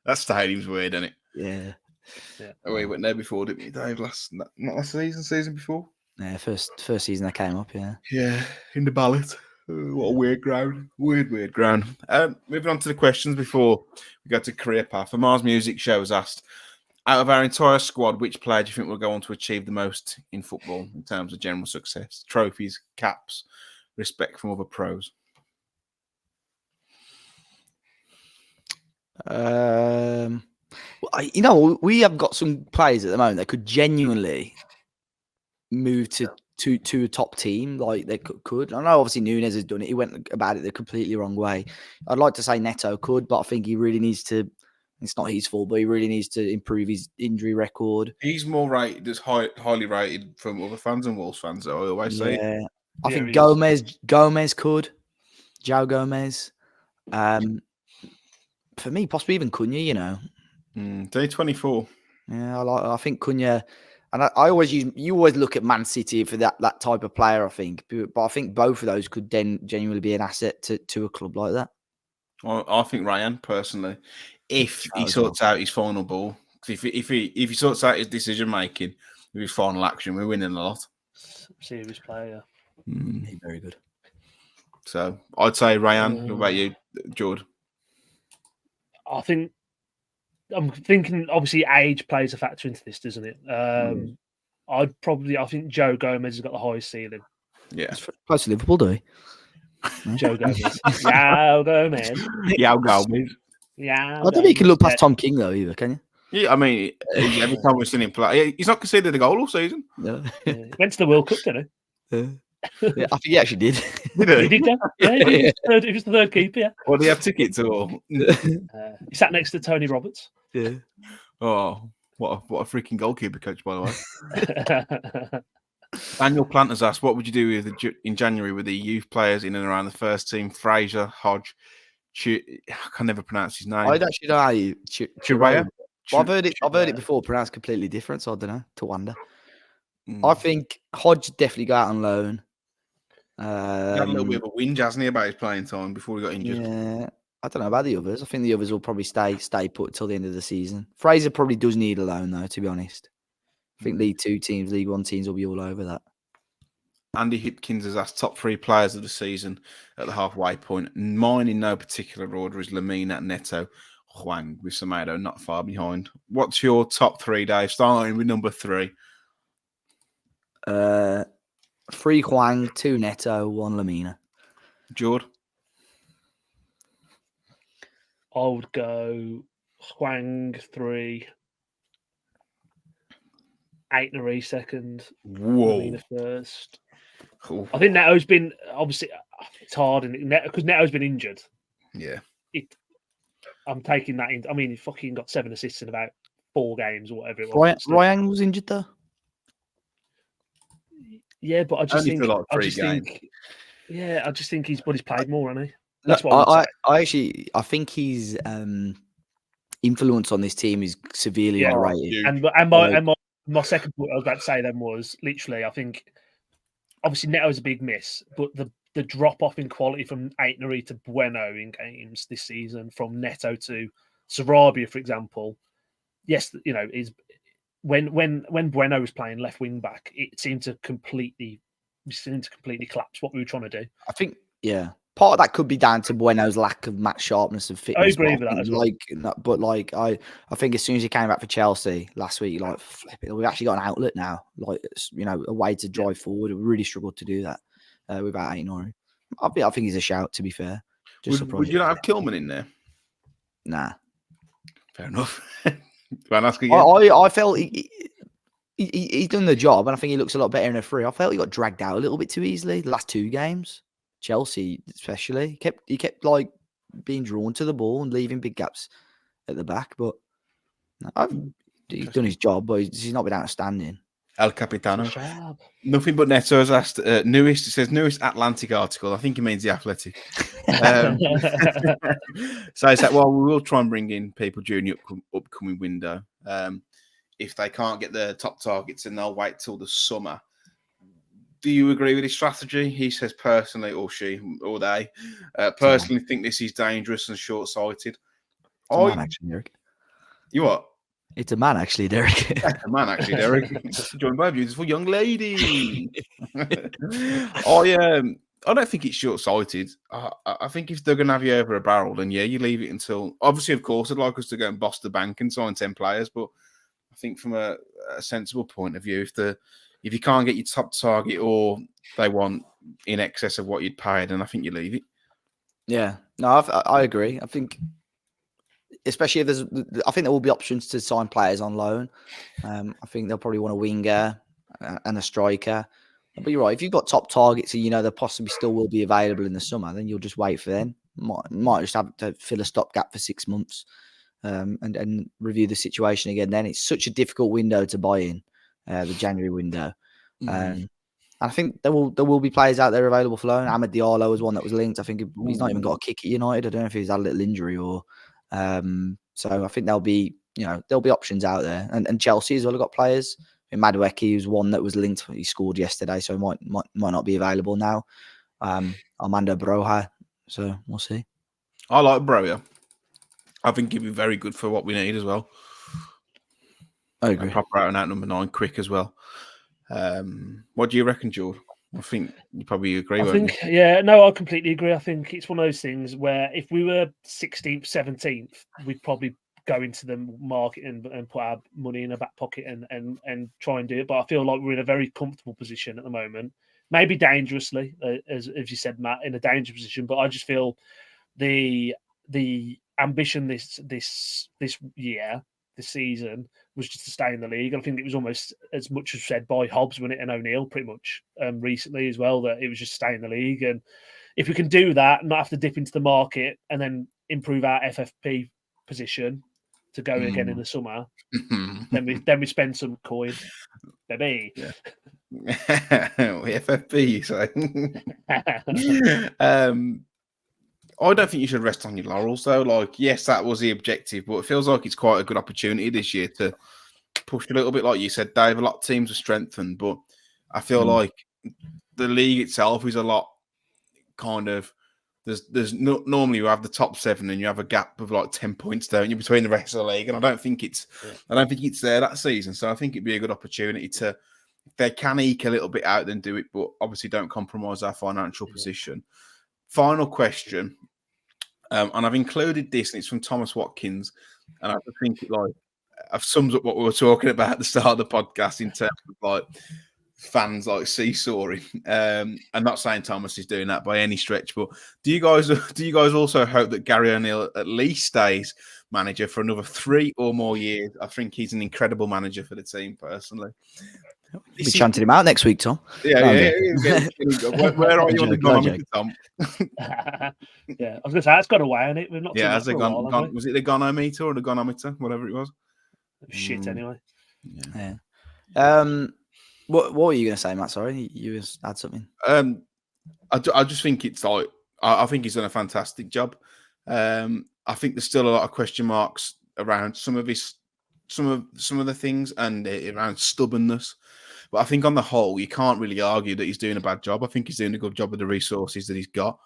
That stadium's weird, isn't it? Yeah. Oh, we went there before, didn't we, Dave? Not last season before. Yeah, first season I came up. Yeah. Yeah, in the ballot. What a weird ground. Weird ground. Moving on to the questions before we go to career path. The Mars Music Show was asked, out of our entire squad, which player do you think will go on to achieve the most in football in terms of general success? Trophies, caps, respect from other pros? We have got some players at the moment that could genuinely move to a top team, like they could. I know obviously Nunes has done it. He went about it the completely wrong way. I'd like to say Neto could, but I think he really needs to. It's not his fault, but he really needs to improve his injury record. He's more rated, as highly rated from other fans and Wolves fans, I always say. Yeah, I think Gomez could. João Gomez. For me, possibly even Cunha. Day 24. Yeah, I think Cunha, and you always look at Man City for that type of player. I think, but I think both of those could then genuinely be an asset to a club like that. I think Ryan personally, if he sorts out his final ball, if he sorts out his decision making with his final action, we're winning a lot. Serious player. He's very good. So I'd say Ryan. What about you, Jord? I'm thinking obviously age plays a factor into this, doesn't it? I think Joe Gomez has got the highest ceiling. Yeah, close to Liverpool, do we? Joe Gomez. João Gomez. I don't think you can look past Tom King though either, can you? Yeah, I mean, every time we've seen him play, he's not conceded a goal all season. No. He went to the World Cup, didn't he? Yeah, I think he actually did. He did, yeah. He was the third keeper, yeah. Well, do you have tickets or? He sat next to Tony Roberts. Yeah. Oh, what a freaking goalkeeper coach, by the way. Daniel Plant has asked, what would you do in January with the youth players in and around the first team? Fraser, Hodge, I can never pronounce his name. I actually know how you. Chiraya? I've heard it before, pronounced completely different, so I don't know. To wonder. I think Hodge definitely go out on loan. He had a little bit of a whinge, hasn't he, about his playing time before he got injured? Yeah, I don't know about the others. I think the others will probably stay put till the end of the season. Fraser probably does need a loan, though, to be honest. I think League 2 teams, League 1 teams will be all over that. Andy Hipkins has asked top 3 players of the season at the halfway point. Mine in no particular order is Lamina, Neto, Hwang, with Semedo not far behind. What's your top 3, Dave? Starting with number 3. 3 Hwang, 2 Neto, 1 Lamina. Jord? I would go Hwang 3, Aitnery second, Whoa. Lamina first. Ooh. I think Neto's been, obviously, it's hard because Neto's been injured. Yeah. I'm taking that in. I mean, he fucking got 7 assists in about 4 games or whatever it was. Ryan was injured though. Yeah, but I just Only think, for like 3 games. I just think he's played more, hasn't he? No, That's what I would say. I think his influence on this team is severely Yeah. underrated. Huge. And my second point I was about to say then was literally, I think, obviously Neto's a big miss, but the drop off in quality from Aitnery to Bueno in games this season, from Neto to Sarabia, for example. Yes, is when Bueno was playing left wing back, it seemed to completely collapse what we were trying to do. I think, part of that could be down to Bueno's lack of match sharpness and fitness. I agree with that as well. I think as soon as he came back for Chelsea last week, flip it, we've actually got an outlet now. A way to drive forward. We really struggled to do that without Aitnery. I think he's a shout, to be fair. Would you not have Kilman in there? Nah. Fair enough. Do I ask again? I felt he's done the job, and I think he looks a lot better in a free. I felt he got dragged out a little bit too easily the last 2 games. Chelsea, especially, he kept being drawn to the ball and leaving big gaps at the back. But he's done his job, but he's not been outstanding. El Capitano. Nothing but Neto has asked. Newest, it says newest Atlantic article. I think he means the Athletic. So he said, well, we will try and bring in people during the upcoming window. If they can't get the top targets, then they'll wait till the summer. Do you agree with his strategy? He says personally, or she, or they, personally think this is dangerous and short-sighted. It's a man, actually, Derek. You what? It's a man, actually, Derek. It's a man, actually, Derek. Joined by a beautiful young lady. I don't think it's short-sighted. I think if they're going to have you over a barrel, then you leave it until... Obviously, of course, I'd like us to go and boss the bank and sign 10 players, but I think from a sensible point of view, if you can't get your top target or they want in excess of what you'd paid, then I think you leave it. Yeah. No, I agree. I think, especially if I think there will be options to sign players on loan. I think they'll probably want a winger and a striker. But you're right. If you've got top targets and they possibly still will be available in the summer, then you'll just wait for them. Might just have to fill a stopgap for 6 months and review the situation again. Then it's such a difficult window to buy in, the January window. And I think there will be players out there available for loan. Ahmed Diallo was one that was linked. I think he's not even got a kick at United. I don't know if he's had a little injury or. So I think there'll be options out there, and Chelsea as well have got players. Madueke was one that was linked. He scored yesterday, so he might not be available now. Armando Broja, so we'll see. I like Broja. I think he'd be very good for what we need as well. I agree. Proper out and out number 9, quick as well. What do you reckon, Jord? I think you probably agree. I completely agree. I think it's one of those things where if we were 16th, 17th, we'd probably go into the market and put our money in a back pocket and try and do it. But I feel like we're in a very comfortable position at the moment. Maybe dangerously, as you said, Matt, in a dangerous position. But I just feel the ambition this year, this season, was just to stay in the league. I think it was almost as much as said by Hobbs, wasn't it, and O'Neill pretty much recently as well, that it was just stay in the league. And if we can do that, not have to dip into the market and then improve our FFP position to go again in the summer, then we spend some coin, baby. Yeah. FFP, you say? I don't think you should rest on your laurels, though. Yes, that was the objective, but it feels like it's quite a good opportunity this year to push a little bit. Like you said, Dave, a lot of teams are strengthened, but I feel like the league itself is a lot kind of. Normally you have the top 7 and you have a gap of 10 points, don't you, between the rest of the league, and I don't think it's there that season. So I think it'd be a good opportunity to, if they can eke a little bit out, then do it, but obviously don't compromise our financial position. Final question, and I've included this, and it's from Thomas Watkins, and I think it I've sums up what we were talking about at the start of the podcast in terms of fans like seesawing. I'm not saying Thomas is doing that by any stretch, but do you guys also hope that Gary O'Neill at least stays manager for another 3 or more years? I think he's an incredible manager for the team, personally. We'll be chanting him out next week, Tom. Yeah, No, Where are you on the chronometer, Tom? Yeah, I was going to say, it's got away on it. We've not Yeah, seen that for a while, was it the gonometer or the gonometer, whatever it was? Shit, anyway. Yeah. What were you going to say, Matt? Sorry, you had something. I just think it's like I think he's done a fantastic job. I think there's still a lot of question marks around some of the things and around stubbornness. But I think on the whole, you can't really argue that he's doing a bad job. I think he's doing a good job with the resources that he's got.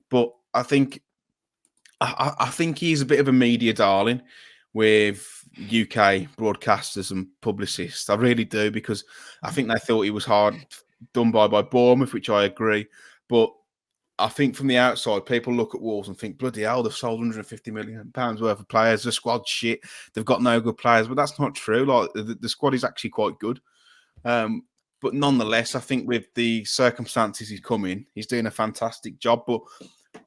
But I think he's a bit of a media darling with UK broadcasters and publicists. I really do, because I think they thought he was hard done by Bournemouth, which I agree. But I think from the outside, people look at Wolves and think, bloody hell, they've sold £150 million worth of players. The squad's shit. They've got no good players. But that's not true. Like the squad is actually quite good. But nonetheless, I think with the circumstances he's come in, he's doing a fantastic job. But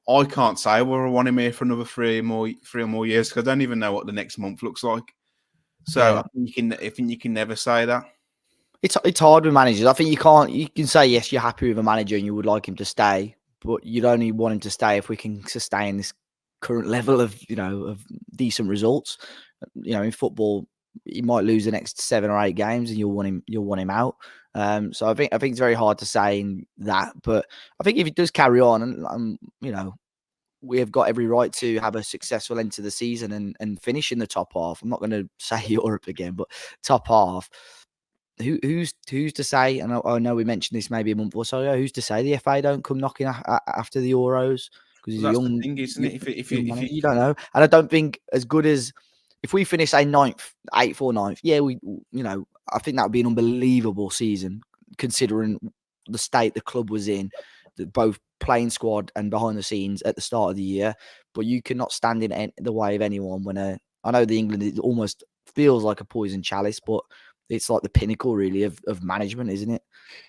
I can't say whether I want him here for another 3 or more years, because I don't even know what the next month looks like. So I think you can never say that. It's hard with managers. I think you can say, yes, you're happy with a manager and you would like him to stay, but you'd only want him to stay if we can sustain this current level of, of decent results. In football, he might lose the next 7 or 8 games and you'll want him out. So I think it's very hard to say in that, but I think if it does carry on and we have got every right to have a successful end to the season and finish in the top half. I'm not going to say Europe again, but top half. Who's to say? And I know we mentioned this maybe a month or so ago. Who's to say the FA don't come knocking after the Euros? Because that's the thing, isn't it? If you don't know, and I don't think as good as if we finish a 9th, 8th or 9th. Yeah, I think that would be an unbelievable season considering the state the club was in, both playing squad and behind the scenes at the start of the year. But you cannot stand in the way of anyone when I know the England, it almost feels like a poison chalice, but it's like the pinnacle really of management, isn't it?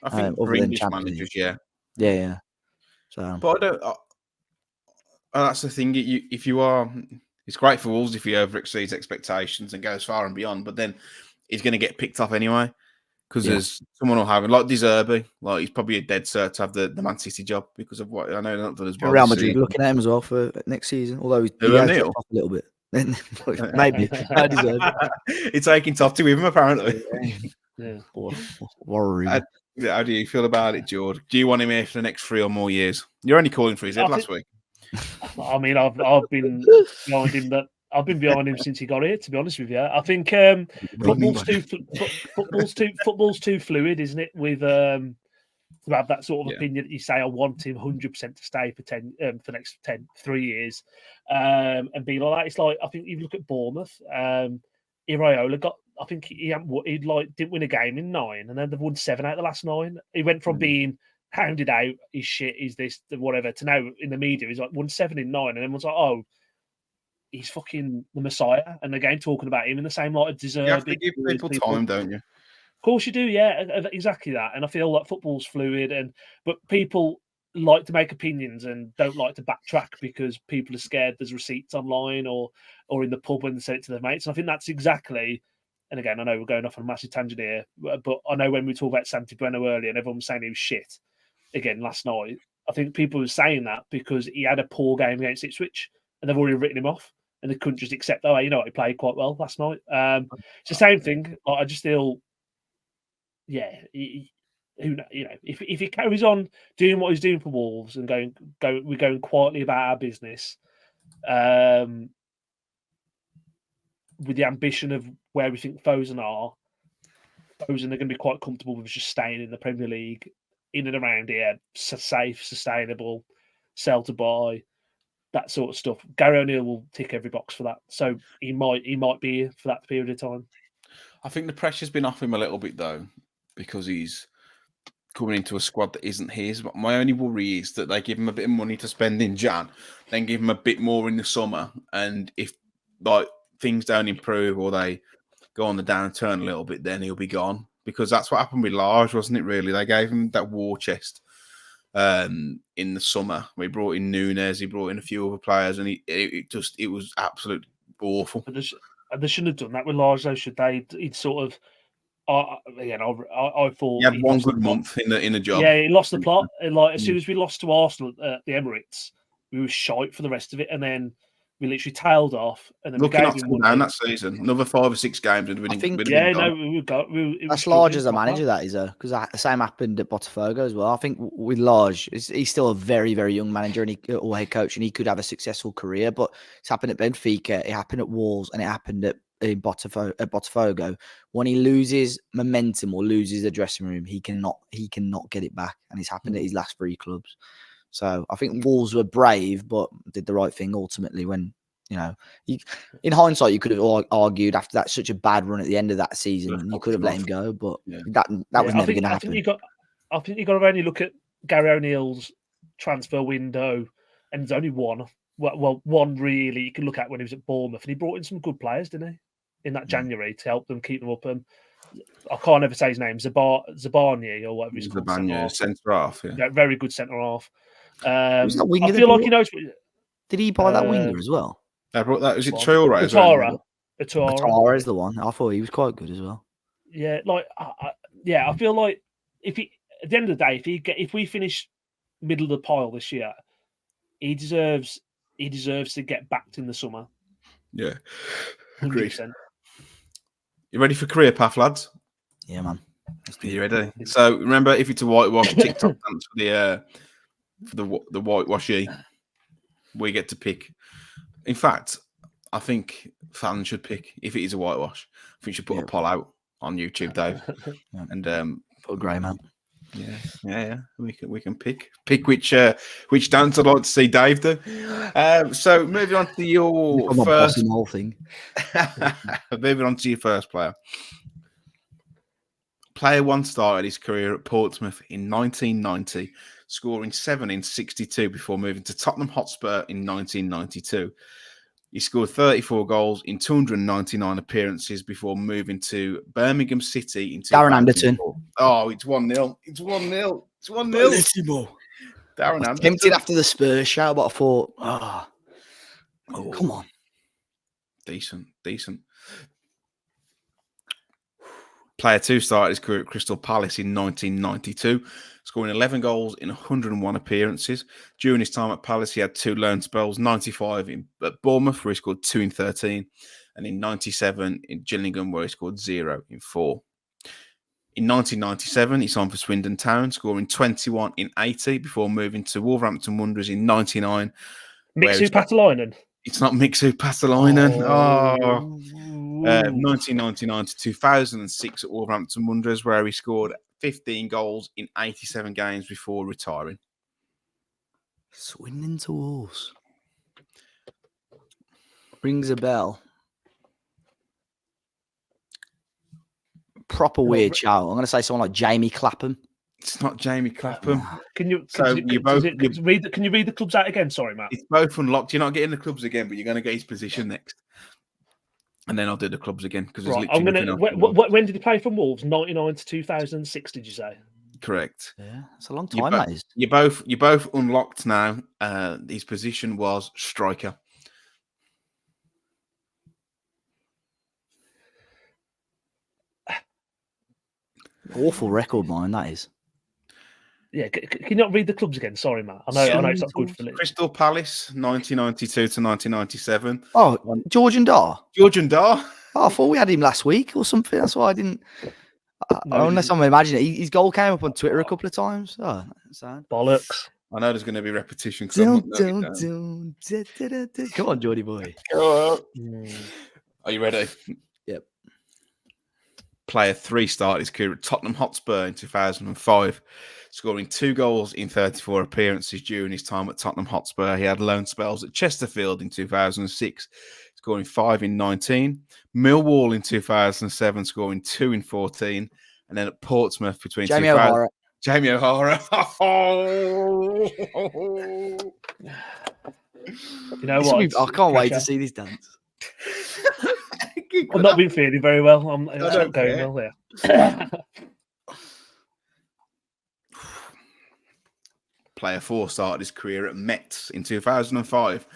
I think for English managers, yeah. So, but I don't. That's the thing. If you are, it's great for Wolves if he overexceeds expectations and goes far and beyond. But then he's going to get picked off anyway, because there's someone will have it, like De Zerbi. Like he's probably a dead cert to have the Man City job because of what I know. Not done as well. Real Madrid looking at him as well for next season, although he has dropped off a little bit. Maybe I deserve it. It's taking Totti with him apparently. Yeah. Worry. How do you feel about it, Jord? Do you want him here for the next 3 or more years? You're only calling for his head last week. I mean, I've been behind him. I've been behind him since he got here. To be honest with you, I think football's too fluid, isn't it? With to have that sort of opinion that you say, I want him 100% to stay for for next 3 years, and be like that. It's like, I think you look at Bournemouth. Iraola got, I think he didn't win a game in 9, and then they've won 7 out of the last 9. He went from being hounded out, he's shit, he's this, whatever, to now in the media he's like won 7 in 9, and everyone's like, oh, he's fucking the Messiah. And again, talking about him in the same light of deserve. You have to give people time, don't you? Of course you do, yeah, exactly that. And I feel like football's fluid, but people like to make opinions and don't like to backtrack because people are scared there's receipts online or in the pub when they send it to their mates. And I think that's exactly, and again, I know we're going off on a massive tangent here, but I know when we talked about Santi Bueno earlier and everyone was saying he was shit, again, last night, I think people were saying that because he had a poor game against Ipswich and they've already written him off and they couldn't just accept, oh, you know what, he played quite well last night. It's the same thing. I just feel, yeah, if he carries on doing what he's doing for Wolves and we're going quietly about our business, with the ambition of where we think Fosun are going to be quite comfortable with just staying in the Premier League, in and around here, safe, sustainable, sell to buy, that sort of stuff. Gary O'Neill will tick every box for that, so he might be here for that period of time. I think the pressure's been off him a little bit though, because he's coming into a squad that isn't his. But my only worry is that they give him a bit of money to spend in Jan, then give him a bit more in the summer, and if things don't improve or they go on the downturn a little bit, then he'll be gone. because that's what happened with Large, wasn't it? Really, they gave him that war chest in the summer. We brought in Nunes, he brought in a few other players, and it was absolutely awful. But they shouldn't have done that with Large, though, should they? He'd sort of. Again, I thought He had one good the month in the job. Yeah, he lost the plot. Like as soon as we lost to Arsenal at the Emirates, we were shite for the rest of it, and then we literally tailed off. And then Looking we up gave to him down that season, another 5 or 6 games would have been. I think- would have Yeah, been no, gone. we got. That's Large as a manager, that is, because the same happened at Botafogo as well. I think with Large, he's still a very, very young manager or head coach, and he could have a successful career. But it's happened at Benfica, it happened at Wolves, and it happened at Botafogo. When he loses momentum or loses the dressing room, he cannot get it back, and it's happened at his last 3 clubs. So I think Wolves were brave, but did the right thing ultimately. When in hindsight, you could have argued after that such a bad run at the end of that season, you could have let him go, but that was never going to happen. I think you got to only look at Gary O'Neill's transfer window, and there's only one. Well, one really you can look at when he was at Bournemouth, and he brought in some good players, didn't he? In that January to help them keep them up. I can't ever say his name, Zabani or whatever he's called. Zabani, centre half. Yeah, very good centre half. Who's that winger I feel like brought? he knows. Did he buy that winger as well? I brought that. Was it Traore? Atara is the one. I thought he was quite good as well. Yeah, I feel like if he at the end of the day, if we finish middle of the pile this year, he deserves to get backed in the summer. Yeah, agreed. 100%. You ready for career path, lads? Yeah, man. Are you ready? So remember, if it's a whitewash TikTok dance for the whitewashy, we get to pick. In fact, I think fans should pick if it is a whitewash. I think you should put a poll out on YouTube, Dave, and put a grey man. Yeah. We can pick which dance I'd like to see Dave do. So moving on to your first whole thing. Moving on to your first player. Player 1 started his career at Portsmouth in 1990, scoring 7 in 62 before moving to Tottenham Hotspur in 1992. He scored 34 goals in 299 appearances before moving to Birmingham City in 2004. Darren Anderton. Oh, it's 1-0. It's 1-0. It's 1-0. Darren Anderton. Tempted after the Spurs shout, but I thought, come on. Decent. Player 2 started his career at Crystal Palace in 1992, scoring 11 goals in 101 appearances. During his time at Palace, he had 2 loan spells, 95 at Bournemouth, where he scored 2 in 13, and in 97 in Gillingham, where he scored 0 in 4. In 1997, he signed for Swindon Town, scoring 21 in 80 before moving to Wolverhampton Wanderers in 99. Mixu Patalainen. It's not Mixu Patalainen. 1999 to 2006 at Wolverhampton Wanderers, where he scored 15 goals in 87 games before retiring. Swindon to Wolves. Rings a bell. Proper weird shout. I'm going to say someone like Jamie Clapham. It's not Jamie Clapham. Can you read the clubs out again? Sorry, Matt. It's both unlocked. You're not getting the clubs again, but you're going to get his position next. And then I'll do the clubs again because I'm gonna. When did he play for Wolves? 99 to 2006. Did you say? Correct. Yeah, it's a long time. That is. You're both unlocked now. His position was striker. Awful record, mine. That is. Yeah, can you not read the clubs again? Sorry, Matt. I know it's not good for it. Crystal Palace, 1992 to 1997. Oh, George and Dar. Oh, I thought we had him last week or something. That's why I didn't. Unless I'm imagining it. His goal came up on Twitter a couple of times. Oh, that's sad. Bollocks. I know there's going to be repetition. Come on, Geordie boy. Are you ready? Yep. Player 3 started his career at Tottenham Hotspur in 2005, scoring 2 goals in 34 appearances during his time at Tottenham Hotspur. He had loan spells at Chesterfield in 2006, scoring 5 in 19, Millwall in 2007, scoring 2 in 14, and then at Portsmouth between Jamie O'Hara. Jamie O'Hara. You know what? I can't wait to see this dance. I've not been feeling very well. It's don't not going care. well there. Player 4 started his career at Metz in 2005,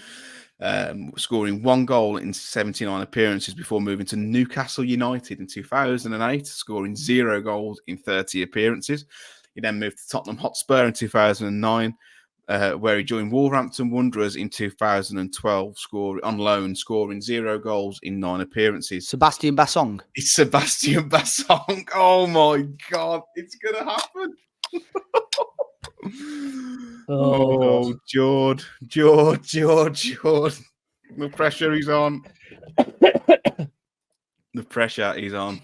scoring 1 goal in 79 appearances before moving to Newcastle United in 2008, scoring 0 goals in 30 appearances. He then moved to Tottenham Hotspur in 2009, where he joined Wolverhampton Wanderers in 2012, on loan, scoring 0 goals in 9 appearances. Sebastian Bassong. It's Sebastian Bassong. Oh my God, it's going to happen. Oh, Jord. The pressure is on. The pressure is on.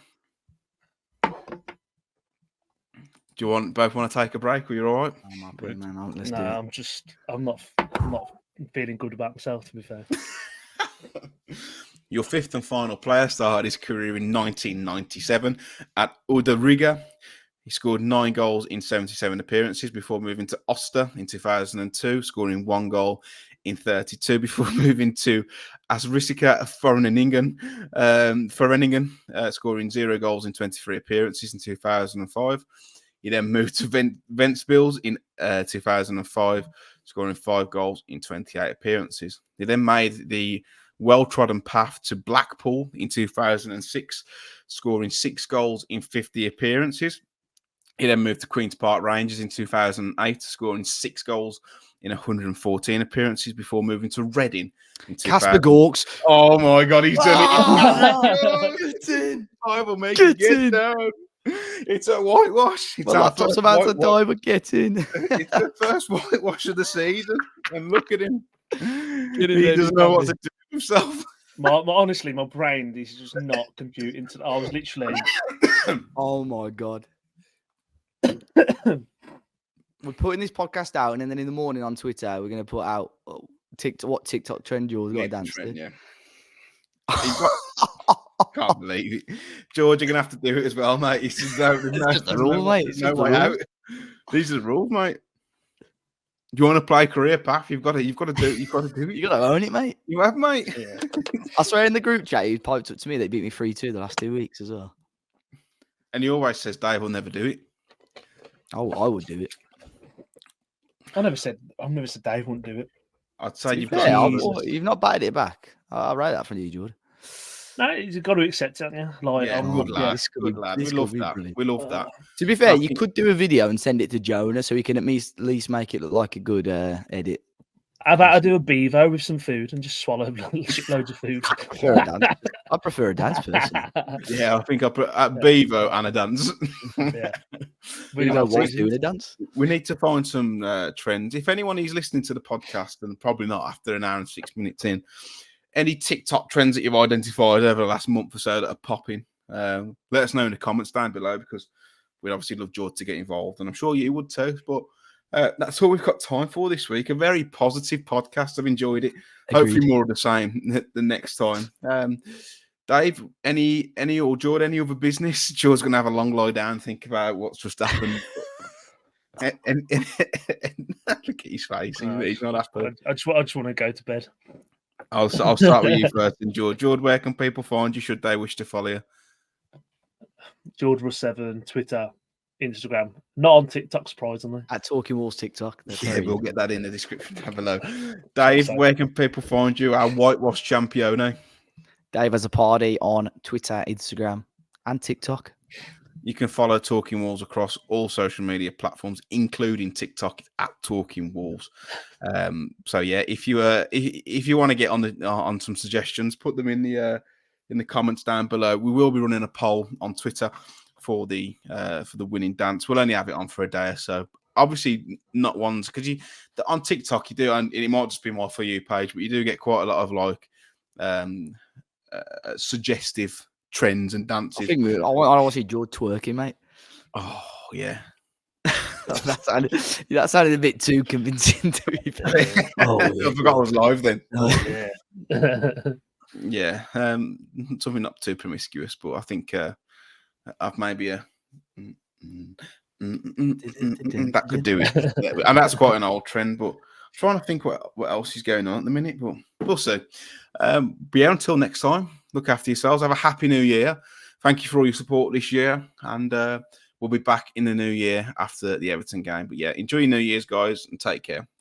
Do you both want to take a break? Are you all right? I'm happy, man. Let's No, do it. I'm not feeling good about myself, to be fair. Your fifth and final player started his career in 1997 at Udariga. He scored 9 goals in 77 appearances before moving to Oster in 2002, scoring 1 goal in 32 before moving to Asrisika Foreningen, scoring 0 goals in 23 appearances in 2005. He then moved to Ventspils in 2005, scoring 5 goals in 28 appearances. He then made the well-trodden path to Blackpool in 2006, scoring 6 goals in 50 appearances. He then moved to Queen's Park Rangers in 2008, scoring 6 goals in 114 appearances before moving to Reading in 2000. Casper Gorks. Oh my God, he's done it. Get in. I will make you get down. It's a whitewash. It's My laptop's about to die, but get in. It's the first whitewash of the season. And look at him. Get in He there, doesn't know what to do with himself. Honestly, my brain is just not computing. I was literally. Oh my God. We're putting this podcast out, and then in the morning on Twitter, we're going to put out what TikTok trend you've got to dance to. Yeah. Can't believe it. George, you're going to have to do it as well, mate. It's just the rule, mate. No way out. These are the rules, mate. Do you want to play career path? You've got to do it. You've got to do it. You got to own it, mate. You have, mate. Yeah. I swear in the group chat, he piped up to me. They beat me 3-2 the last 2 weeks as well. And he always says Dave will never do it. Oh, I would do it. I've never said Dave wouldn't do it. I'd say you've not batted it back. I'll write that from you, Jord. No, you've got to accept it, haven't you? Like, yeah, good lad. We love that. Brilliant. We love that. To be fair, you could do a video and send it to Jonah so he can at least make it look like a good edit. How about I do a bevo with some food and just swallow loads of food? I prefer a dance person. Yeah, I think I put Bevo and a dance. Yeah. Doing a dance. We need to find some trends. If anyone is listening to the podcast, and probably not after an hour and 6 minutes in, any TikTok trends that you've identified over the last month or so that are popping, let us know in the comments down below, because we'd obviously love Jord to get involved, and I'm sure you would too. But that's all we've got time for this week. A very positive podcast. I've enjoyed it. Agreed. Hopefully more of the same the next time. Dave, any or Jord, any other business? Jord's going to have a long lie down and think about what's just happened. and look at his face. He's not happy. I just want to go to bed. I'll start with you first, and Jord. Jord, where can people find you should they wish to follow you? Jord Russ 7, Twitter, Instagram, not on TikTok, surprisingly. At Talking Walls TikTok. Yeah, we'll get that in the description down below. Dave, where can people find you? Our whitewash champione. Dave has a party on Twitter, Instagram, and TikTok. You can follow Talking Walls across all social media platforms, including TikTok at Talking Walls. So yeah, if you want to get on some suggestions, put them in the comments down below. We will be running a poll on Twitter for the winning dance. We'll only have it on for a day or so. Obviously, not ones because on TikTok you do, and it might just be my For You page, but you do get quite a lot of like suggestive trends and dances. I want to see Jord twerking, mate. Oh yeah. that sounded a bit too convincing to be fair. Oh, yeah. I forgot I was live then. Oh, Yeah. Yeah, something not too promiscuous, but I think I've maybe that could do it, and that's quite an old trend. But I'm trying to think what else is going on at the minute, but we'll see. But yeah, until next time, Look after yourselves. Have a happy new year. Thank you for all your support this year. And we'll be back in the new year after the Everton game. But yeah, enjoy your New Year's, guys, and take care.